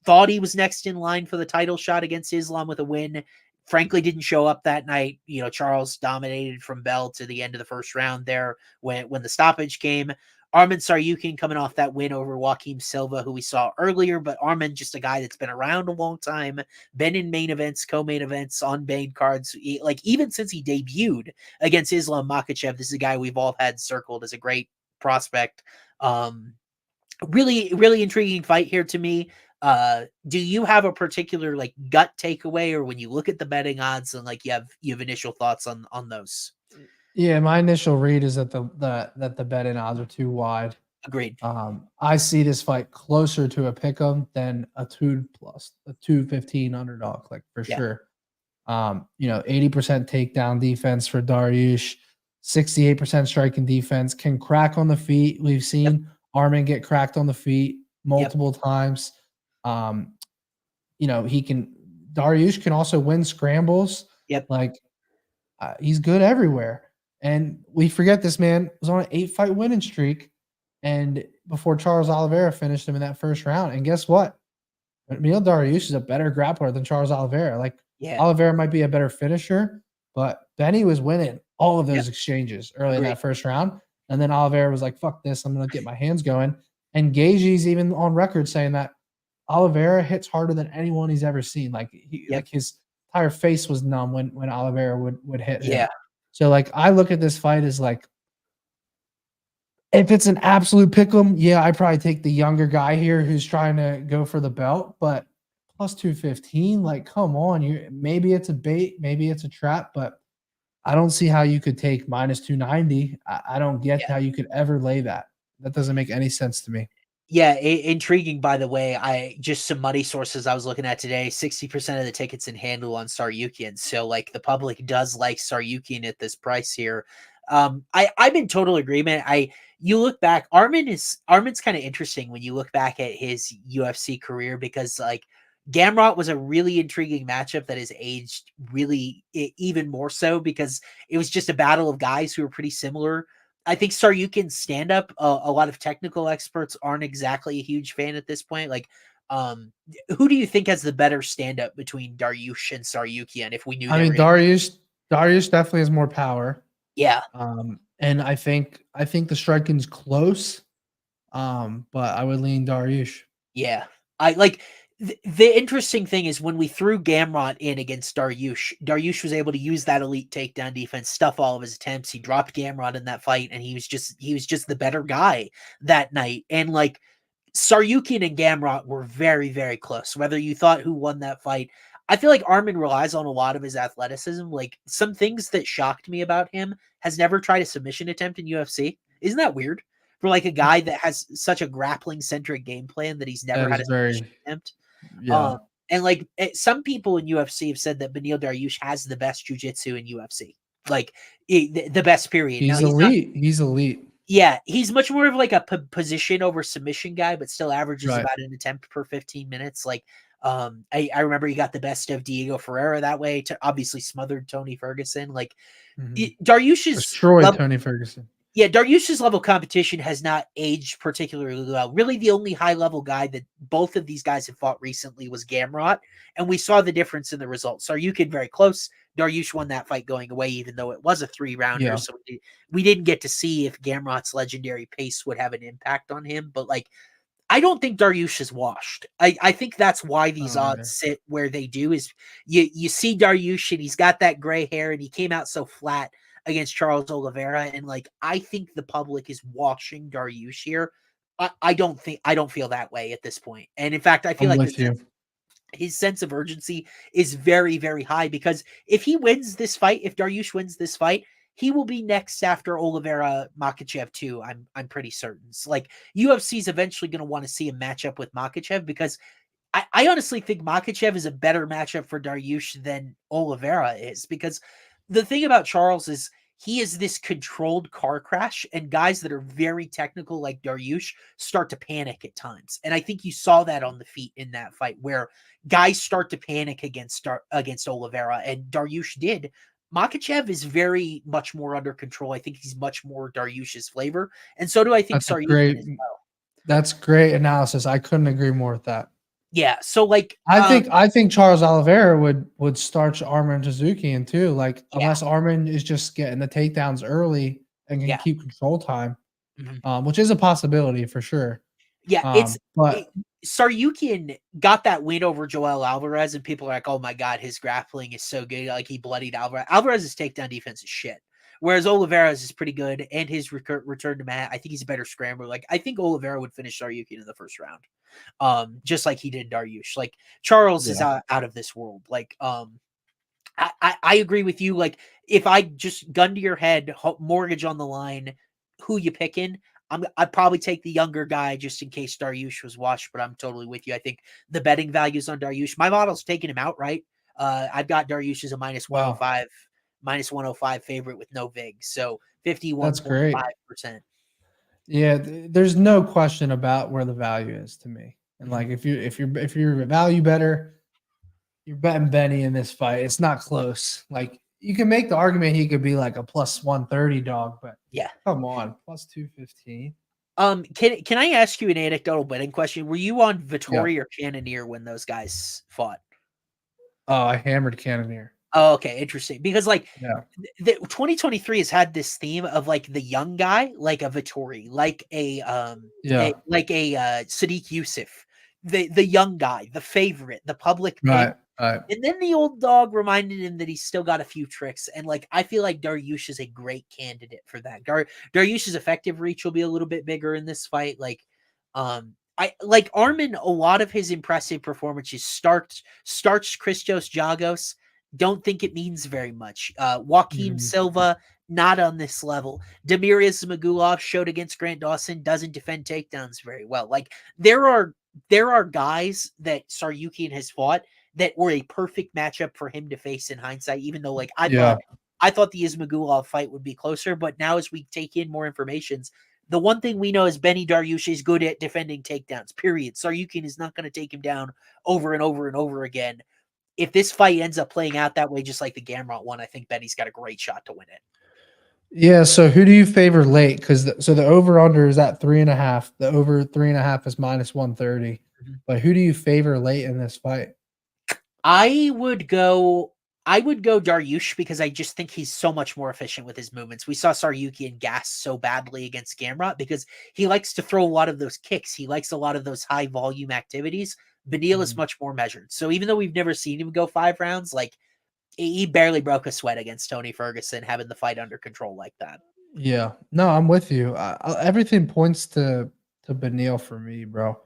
thought he was next in line for the title shot against Islam with a win. Frankly, didn't show up that night. Charles dominated from bell to the end of the first round there when the stoppage came. Arman Tsarukyan coming off that win over Joaquim Silva, who we saw earlier, but Arman, just a guy that's been around a long time, been in main events, co-main events, on main cards. Like, even since he debuted against Islam Makhachev, this is a guy we've all had circled as a great prospect. Really, really intriguing fight here to me. Do you have a particular gut takeaway, or when you look at the betting odds and you have initial thoughts on those? Yeah, my initial read is that the betting odds are too wide. Agreed. I see this fight closer to a pick'em than a 215 underdog, for sure. 80% takedown defense for Dariush, 68% striking defense, can crack on the feet. We've seen Arman get cracked on the feet multiple times. Dariush can also win scrambles. He's good everywhere. And we forget this man was on an 8-fight winning streak, and before Charles Oliveira finished him in that first round. And guess what? Beneil Dariush is a better grappler than Charles Oliveira. Oliveira might be a better finisher, but Benny was winning all of those exchanges early in that first round. And then Oliveira was like, fuck this, I'm going to get my hands going. And Gaethje's even on record saying that Oliveira hits harder than anyone he's ever seen. His entire face was numb when Oliveira would hit him. Yeah. So I look at this fight as if it's an absolute pick'em, I'd probably take the younger guy here who's trying to go for the belt, but plus 215, come on, maybe it's a bait, maybe it's a trap, but I don't see how you could take minus 290. I don't get how you could ever lay that. That doesn't make any sense to me. Yeah, intriguing, by the way. Just some money sources I was looking at today, 60% of the tickets in handle on Tsarukyan. So the public does like Tsarukyan at this price here. I'm in total agreement. You look back, Armin's kind of interesting when you look back at his UFC career, because like Gamrot was a really intriguing matchup that has aged really even more so, because it was just a battle of guys who were pretty similar. I think Tsarukyan's stand up, a lot of technical experts aren't exactly a huge fan at this point. Like, who do you think has the better stand up between Dariush and Tsarukyan if we knew I they mean, were going Dariush definitely has more power. Yeah. And I think the striking's close. But I would lean Dariush. Yeah. I like the interesting thing is when we threw Gamrot in against Dariush was able to use that elite takedown defense, stuff all of his attempts. He dropped Gamrot in that fight, and he was just the better guy that night. And like Tsarukyan and Gamrot were very, very close. Whether you thought who won that fight, I feel like Armin relies on a lot of his athleticism. Like, some things that shocked me about him: has never tried a submission attempt in UFC. Isn't that weird? For like a guy that has such a grappling centric game plan, that he's never That had is a submission very, attempt. yeah. And like some people in UFC have said that Beneil Dariush has the best jiu-jitsu in UFC. Like the best period. Now He's he's not. elite. He's elite. Yeah, he's much more of like a position over submission guy, but still averages Right. about an attempt per 15 minutes. Like, I remember he got the best of Diego Ferreira that way. To obviously smothered Tony Ferguson. Like, Dariush's Destroyed Tony Ferguson. Yeah, Dariush's level competition has not aged particularly well. Really, the only high-level guy that both of these guys have fought recently was Gamrot, and we saw the difference in the results. Tsarukyan very close. Dariush won that fight going away, even though it was a 3-rounder. Yeah. So we didn't get to see if Gamrot's legendary pace would have an impact on him. But like, I don't think Dariush is washed. I think that's why these odds sit where they do. Is you see Dariush, and he's got that gray hair, and he came out so flat against Charles Oliveira, and like, I think the public is watching Dariush here. I don't feel that way at this point. And in fact, I feel I'm like with you. his sense of urgency is very, very high, because if he wins this fight, if Dariush wins this fight, he will be next after Oliveira Makhachev too. I'm pretty certain. So like, UFC is eventually going to want to see a matchup with Makhachev, because I honestly think Makhachev is a better matchup for Dariush than Oliveira is, because the thing about Charles is he is this controlled car crash, and guys that are very technical like Dariush start to panic at times. And I think you saw that on the feet in that fight, where guys start to panic against Oliveira, and Dariush did. Makhachev is very much more under control. I think he's much more Dariush's flavor, and so do I think Tsarukyan as well. That's great analysis. I couldn't agree more with that. Yeah, so like, I think Charles Oliveira would starch Armin Tsarukyan too. Like, unless Armin is just getting the takedowns early and can keep control time, which is a possibility for sure. Yeah, Tsarukyan got that win over Joel Alvarez, and people are like, "Oh my god, his grappling is so good!" Like, he bloodied Alvarez. Alvarez's takedown defense is shit, whereas Oliveira's is pretty good, and his return to mat, I think he's a better scrambler. Like, I think Oliveira would finish Tsarukyan in the first round, just like he did Dariush. Like, Charles is out of this world. Like, I agree with you. Like, if I just gun to your head, mortgage on the line, who you picking? I'd probably take the younger guy just in case Dariush was washed, but I'm totally with you. I think the betting values on Dariush, my model's taking him outright. I've got Dariush as a minus 105 favorite with no vig. So 51.5%. Yeah, there's no question about where the value is to me. And like, if you're a value better, you're betting Benny in this fight. It's not close. Like, you can make the argument he could be like a plus 130 dog, but come on, plus 215. Can I ask you an anecdotal betting question? Were you on Vettori or Cannonier when those guys fought? Oh, I hammered Cannonier. Oh, okay, interesting. Because like, the 2023 has had this theme of like the young guy, like a Vettori, like a Sadiq Youssef, the young guy, the favorite, the public pick. Right. And then the old dog reminded him that he's still got a few tricks. And like, I feel like Dariush is a great candidate for that. Dariush's effective reach will be a little bit bigger in this fight. Like, I like Armin, a lot of his impressive performances starts Christos Jagos. Don't think it means very much. Joaquim Silva, not on this level. Demirez Magulov showed against Grant Dawson, doesn't defend takedowns very well. Like, there are guys that Tsarukyan has fought that were a perfect matchup for him to face in hindsight, even though like I thought I thought the Ismagulov fight would be closer, but now as we take in more informations, the one thing we know is Benny Dariush is good at defending takedowns, period. Tsarukyan is not going to take him down over and over and over again. If this fight ends up playing out that way, just like the Gamrot one, I think Benny's got a great shot to win it. Yeah. So who do you favor late? Because the over under is at 3.5. The over 3.5 is -130. Mhm. But who do you favor late in this fight? I would go Dariush because I just think he's so much more efficient with his movements. We saw Tsarukyan gas so badly against Gamrot because he likes to throw a lot of those kicks. He likes a lot of those high volume activities. Beneil is much more measured. So even though we've never seen him go 5 rounds, like he barely broke a sweat against Tony Ferguson having the fight under control like that. Yeah. No, I'm with you. Everything points to Beneil for me, bro.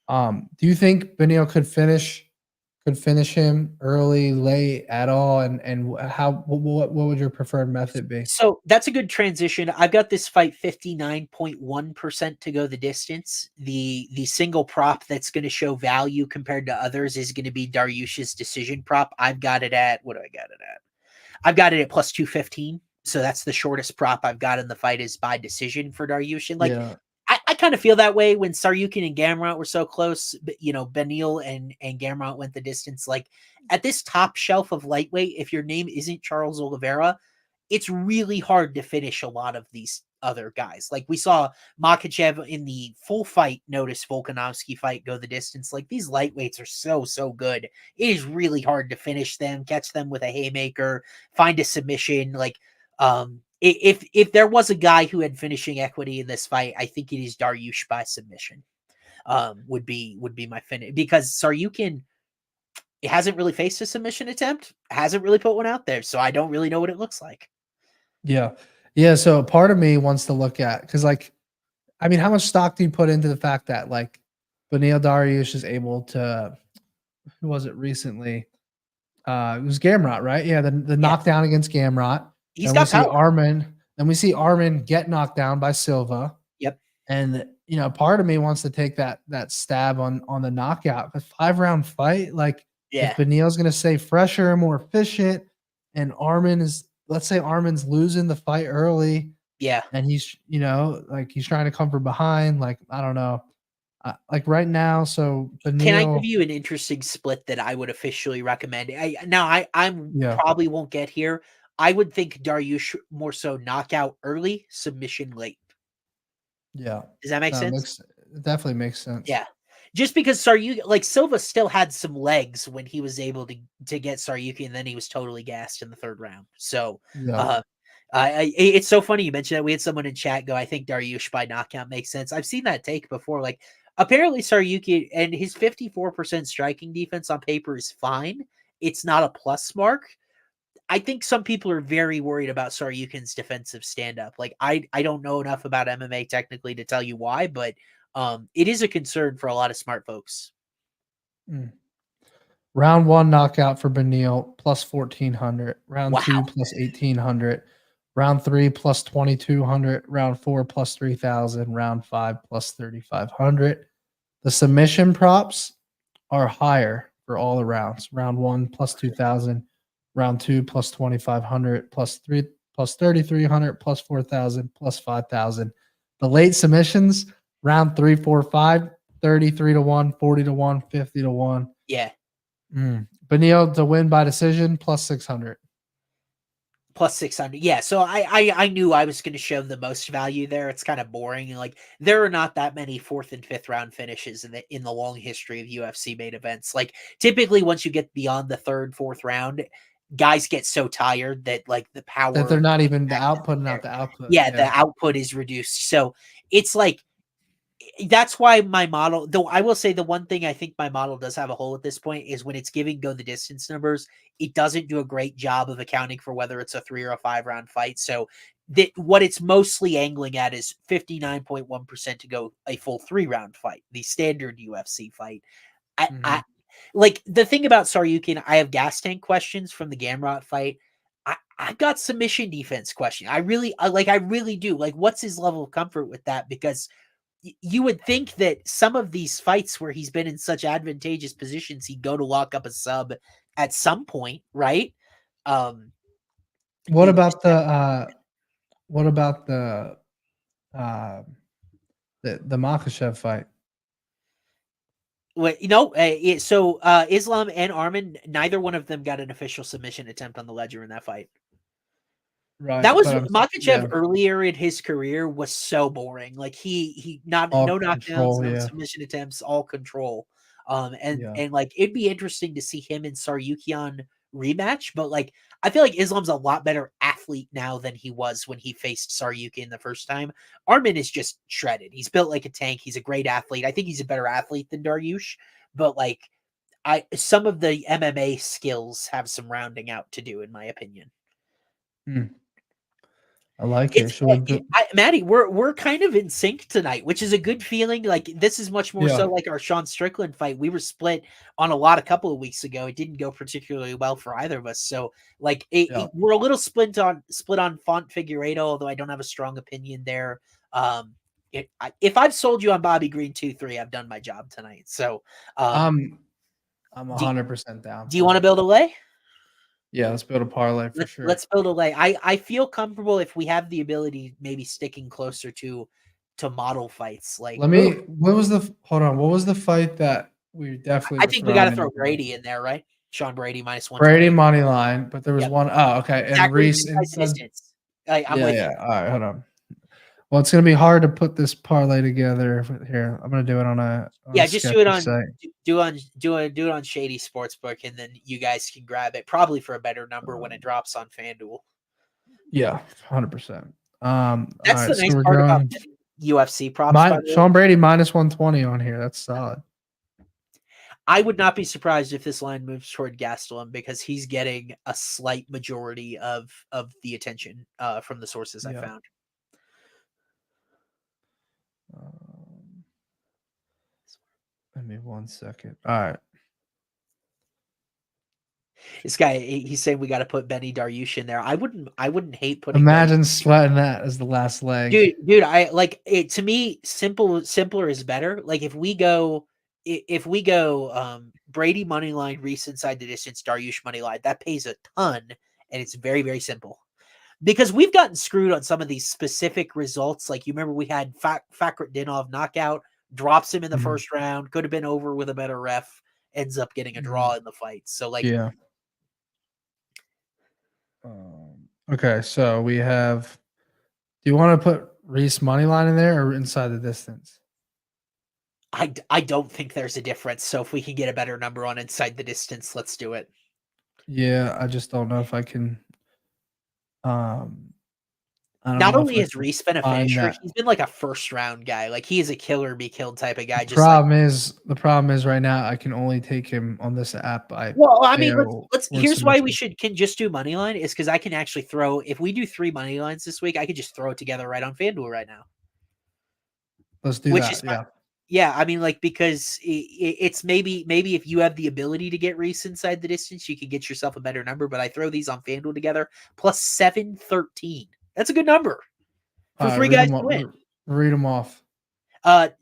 Do you think Beneil could finish him early, late, at all? And how what would your preferred method be? So that's a good transition. I've got this fight 59.1% to go the distance. The single prop that's going to show value compared to others is going to be Dariush's decision prop. I've got it at what do I got it at? I've got it at plus 215. So that's the shortest prop I've got in the fight is by decision for Dariush. And like Yeah. I kind of feel that way when Tsarukyan and Gamrot were so close, but Beneil and Gamrot went the distance. Like at this top shelf of lightweight, if your name isn't Charles Oliveira, it's really hard to finish a lot of these other guys. Like we saw Makhachev in the full fight notice Volkanovski fight go the distance. Like these lightweights are so good. It is really hard to finish them, catch them with a haymaker, find a submission. Like if there was a guy who had finishing equity in this fight, I think it is Dariush by submission. Would be my finish because Tsarukyan it hasn't really faced a submission attempt, hasn't really put one out there, so I don't really know what it looks like. Yeah. Yeah. So part of me wants to look at because, like, I mean, how much stock do you put into the fact that like Beneil Dariush is able to? Who was it recently? It was Gamrot, right? Yeah, the Yeah, knockdown against Gamrot. he's got power. Then we see Arman get knocked down by Silva. Yep. And part of me wants to take that stab on the knockout. A 5-round fight, like Yeah. if Beneil's gonna stay fresher, more efficient, and let's say Arman's losing the fight early, Yeah. and he's like he's trying to come from behind. Like I don't know, like right now. So Can I give Beneil, you an interesting split that I would officially recommend? I'm yeah, probably won't get here. I would think Dariush more so knockout early, submission late. yeah, Does that make sense? it definitely makes sense. Yeah. Just because Tsarukyan, like Silva still had some legs when he was able to get Tsarukyan, and then he was totally gassed in the 3rd round. So, Yeah, it's so funny you mentioned that. We had someone in chat go, "I think Dariush by knockout makes sense." I've seen that take before. Like, apparently Tsarukyan and his 54% striking defense on paper is fine. It's not a plus mark. I think some people are very worried about Tsarukyan's defensive stand-up. Like, I don't know enough about MMA technically to tell you why, but it is a concern for a lot of smart folks. mm. Round 1 knockout for Beneil plus 1,400. Round Wow. 2 plus 1,800. Round 3 plus 2,200. Round 4 plus 3,000. Round 5 plus 3,500. The submission props are higher for all the rounds. Round 1 plus 2,000. Round 2 plus 2,500. Plus 3,300. Plus 4,000. Plus 5,000. The late submissions, round 3, 4, 5, 33 to 1, 40 to 1, 50 to 1. Yeah. Beneil to win by decision plus 600. Plus 600. Yeah. So I knew I was going to show the most value there. It's kind of boring. Like there are not that many 4th and 5th round finishes in the long history of UFC main events. Like typically once you get beyond the 3rd, 4th round, guys get so tired that like the power That they're not even the output, not the output. Yeah, the output is reduced. So it's like that's why my model, though I will say the one thing I think my model does have a hole at this point is when it's giving go the distance numbers, it doesn't do a great job of accounting for whether it's a 3 or a 5 round fight. So what it's mostly angling at is 59.1% to go a full 3 round fight, the standard UFC fight. I like the thing about Tsarukyan, I have gas tank questions from the Gamrot fight. I've got submission defense question. I really do. Like, what's his level of comfort with that? Because you would think that some of these fights where he's been in such advantageous positions, he'd go to lock up a sub at some point, right? What about the uh, the Makhachev fight? Wait, Islam and Arman, neither one of them got an official submission attempt on the ledger in that fight. Right, That was but Makhachev earlier in his career was so boring. Like no knockdowns, no submission attempts, all control. And like it'd be interesting to see him and Tsarukyan rematch, but like I feel like Islam's a lot better athlete now than he was when he faced Tsarukyan the first time. Arman is just shredded. He's built like a tank. He's a great athlete. I think he's a better athlete than Dariush, but like some of the MMA skills have some rounding out to do, in my opinion. I like it. Maddie, we're kind of in sync tonight, which is a good feeling. Like this is much more so like our Sean Strickland fight. We were split on a couple of weeks ago. It didn't go particularly well for either of us. So like we're a little split on Font Figueiredo, although I don't have a strong opinion there. If I've sold you on Bobby Green 2-3, I've done my job tonight. So I'm 100% down. Do you want to build a lay? Yeah, let's build a parlay for sure. Let's build a lay. I feel comfortable if we have the ability, maybe sticking closer to model fights. Like, what was the fight that we definitely? I think we got to throw Brady in there, right? Sean Brady -120. Brady money line, but there was one. Oh, okay, and Reese distance. I'm with you. All right, hold on. Well, it's gonna be hard to put this parlay together. Here, I'm gonna do it on a just do it on Shady Sportsbook, and then you guys can grab it probably for a better number when it drops on FanDuel. Yeah, 100%. That's the nice part about UFC props. Sean Brady -120 on here. That's solid. I would not be surprised if this line moves toward Gastelum because he's getting a slight majority of the attention from the sources I found. Give me 1 second. All right. This guy, he's saying we got to put Benny Dariush in there. I wouldn't hate putting. Imagine sweating that as the last leg, dude. I like it. To me, simpler is better. Like if we go Brady money line, Reese inside the distance, Dariush money line, that pays a ton, and it's very, very simple. Because we've gotten screwed on some of these specific results. Like you remember we had Fakhretdinov knockout, drops him in the first round, could have been over with a better ref, ends up getting a draw in the fight. So like, okay, so we have. Do you want to put Reese money line in there or inside the distance? I don't think there's a difference. So if we can get a better number on inside the distance, let's do it. Yeah, I just don't know if I can. Not only has Reese been a finisher, he's been like a first round guy. Like he is a kill or be killed type of guy. The problem is right now I can only take him on this app. Here's why we can just do money line is because I can actually throw. If we do 3 money lines this week, I could just throw it together right on FanDuel right now. Let's do that. Yeah, I mean, like because it's maybe if you have the ability to get Reese inside the distance, you can get yourself a better number. But I throw these on FanDuel together plus 713. That's a good number for 3 guys to win. Read them off.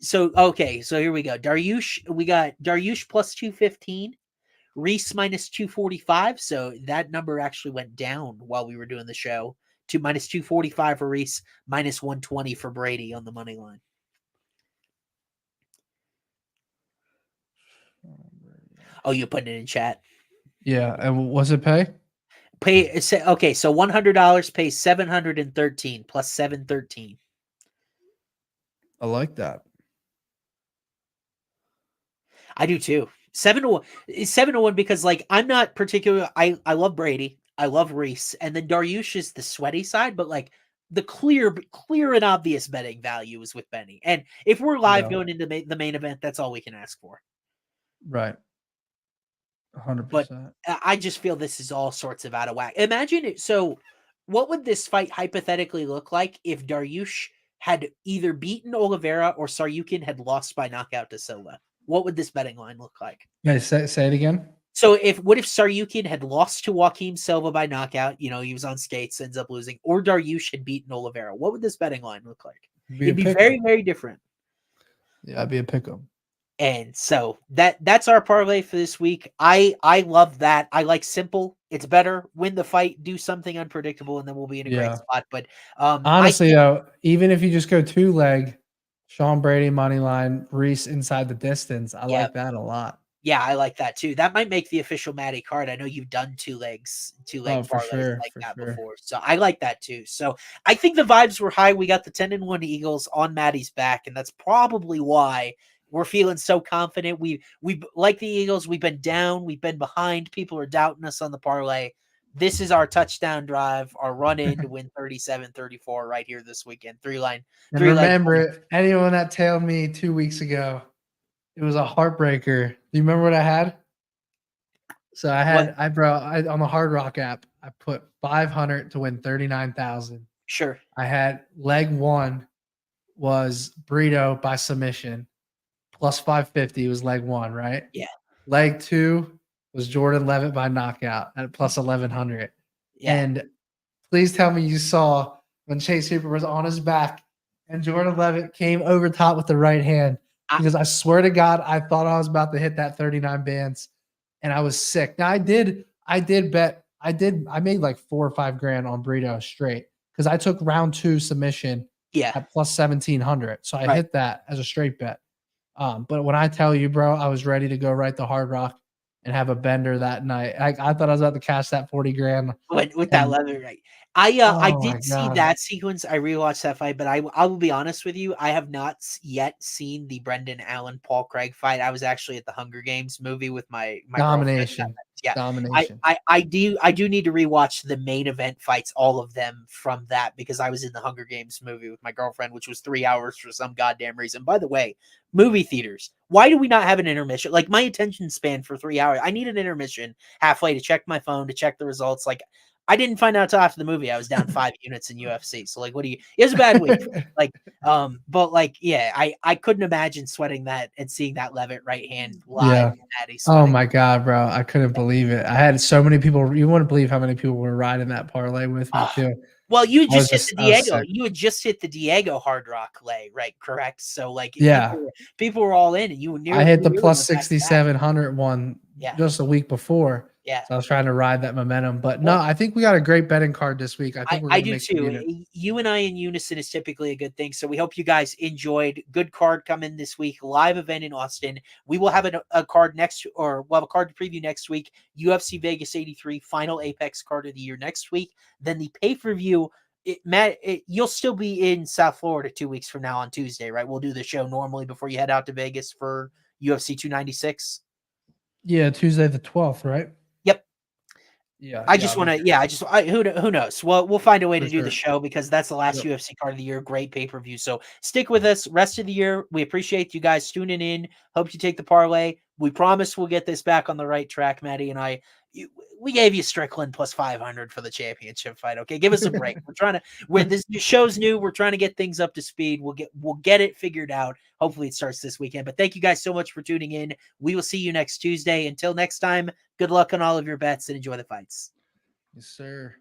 So here we go. Dariush, we got Dariush plus 215, Reese minus 245. So that number actually went down while we were doing the show to minus 245 for Reese, minus 120 for Brady on the money line. Oh, you putting it in chat? Yeah. And what's it pay? So $100 pays 713 plus 713. I like that. I do too. 7-1 because like I'm not particular. I love Brady. I love Reese, and then Dariush is the sweaty side, but like the clear and obvious betting value is with Benny. And if we're live going into the main event, that's all we can ask for. Right. 100%. But I just feel this is all sorts of out of whack. Imagine it. So what would this fight hypothetically look like if Dariush had either beaten Oliveira or Tsarukyan had lost by knockout to Silva? What would this betting line look like? Yeah, say it again. So what if Tsarukyan had lost to Joaquim Silva by knockout? He was on skates, ends up losing, or Dariush had beaten Oliveira. What would this betting line look like? It'd be very, very different. Yeah, it'd be a pick'em. And so that's our parlay for this week. I love that. I like simple. It's better. Win the fight, do something unpredictable, and then we'll be in a great spot. But honestly, though, even if you just go 2-leg, Sean Brady money line, Reese inside the distance, I like that a lot. Yeah, I like that too. That might make the official Maddie card. I know you've done 2-leg for parlays sure, like for that sure. before. So I like that too. So I think the vibes were high. We got the 10-1 Eagles on Maddie's back, and that's probably why we're feeling so confident. We like the Eagles. We've been down, we've been behind. People are doubting us on the parlay. This is our touchdown drive, our run in to win 37-34 right here this weekend. And remember, anyone that tailed me 2 weeks ago, it was a heartbreaker. Do you remember what I had? So I had on the Hard Rock app, I put 500 to win 39,000. Sure. I had leg 1 was Burrito by submission, plus 550 was leg 1, right? Yeah. Leg 2 was Jordan Levitt by knockout at plus 1100. Yeah. And please tell me you saw when Chase Hooper was on his back and Jordan Levitt came over top with the right hand, because I swear to God, I thought I was about to hit that 39 bands and I was sick. Now I made like 4 or 5 grand on Burrito straight because I took round 2 submission at plus 1700. So I hit that as a straight bet. But when I tell you, bro, I was ready to go right to Hard Rock and have a bender that night. I thought I was about to cash that 40 grand with that leather, right? I did see that sequence. I rewatched that fight, but I will be honest with you, I have not yet seen the Brendan Allen Paul Craig fight. I was actually at the Hunger Games movie with my domination. Yeah, domination. I do need to rewatch the main event fights, all of them from that, because I was in the Hunger Games movie with my girlfriend, which was 3 hours for some goddamn reason. By the way, movie theaters, why do we not have an intermission? Like, my attention span for 3 hours, I need an intermission halfway to check my phone, to check the results. Like, I didn't find out till after the movie I was down 5 units in UFC. So like, it was a bad week. Like, but like, yeah, I couldn't imagine sweating that and seeing that Levitt right hand live. Oh my God, bro. I couldn't believe it. I had so many people. You wouldn't believe how many people were riding that parlay with me too. Well, you just hit the Diego. You had just hit the Diego Hard Rock lay, right? Correct. So like, people were all in, and you were near. I hit the plus 6,700 one just a week before. Yeah. So I was trying to ride that momentum. But no, I think we got a great betting card this week. I think we're going to make too. You and I in unison is typically a good thing. So we hope you guys enjoyed. Good card coming this week. Live event in Austin. We will have a card we'll have a card to preview next week. UFC Vegas 83 final Apex card of the year next week. Then the pay-per-view. You'll still be in South Florida 2 weeks from now on Tuesday, right? We'll do the show normally before you head out to Vegas for UFC 296. Yeah, Tuesday the 12th, right? Yep. Yeah. I just want to, who knows? Well, we'll find a way to do the show, because that's the last UFC card of the year. Great pay-per-view. So stick with us rest of the year. We appreciate you guys tuning in. Hope you take the parlay. We promise we'll get this back on the right track, Maddie and I. We gave you Strickland plus 500 for the championship fight. Okay, give us a break. When this show's new, we're trying to get things up to speed. We'll get it figured out. Hopefully it starts this weekend. But thank you guys so much for tuning in. We will see you next Tuesday. Until next time, good luck on all of your bets and enjoy the fights. Yes, sir.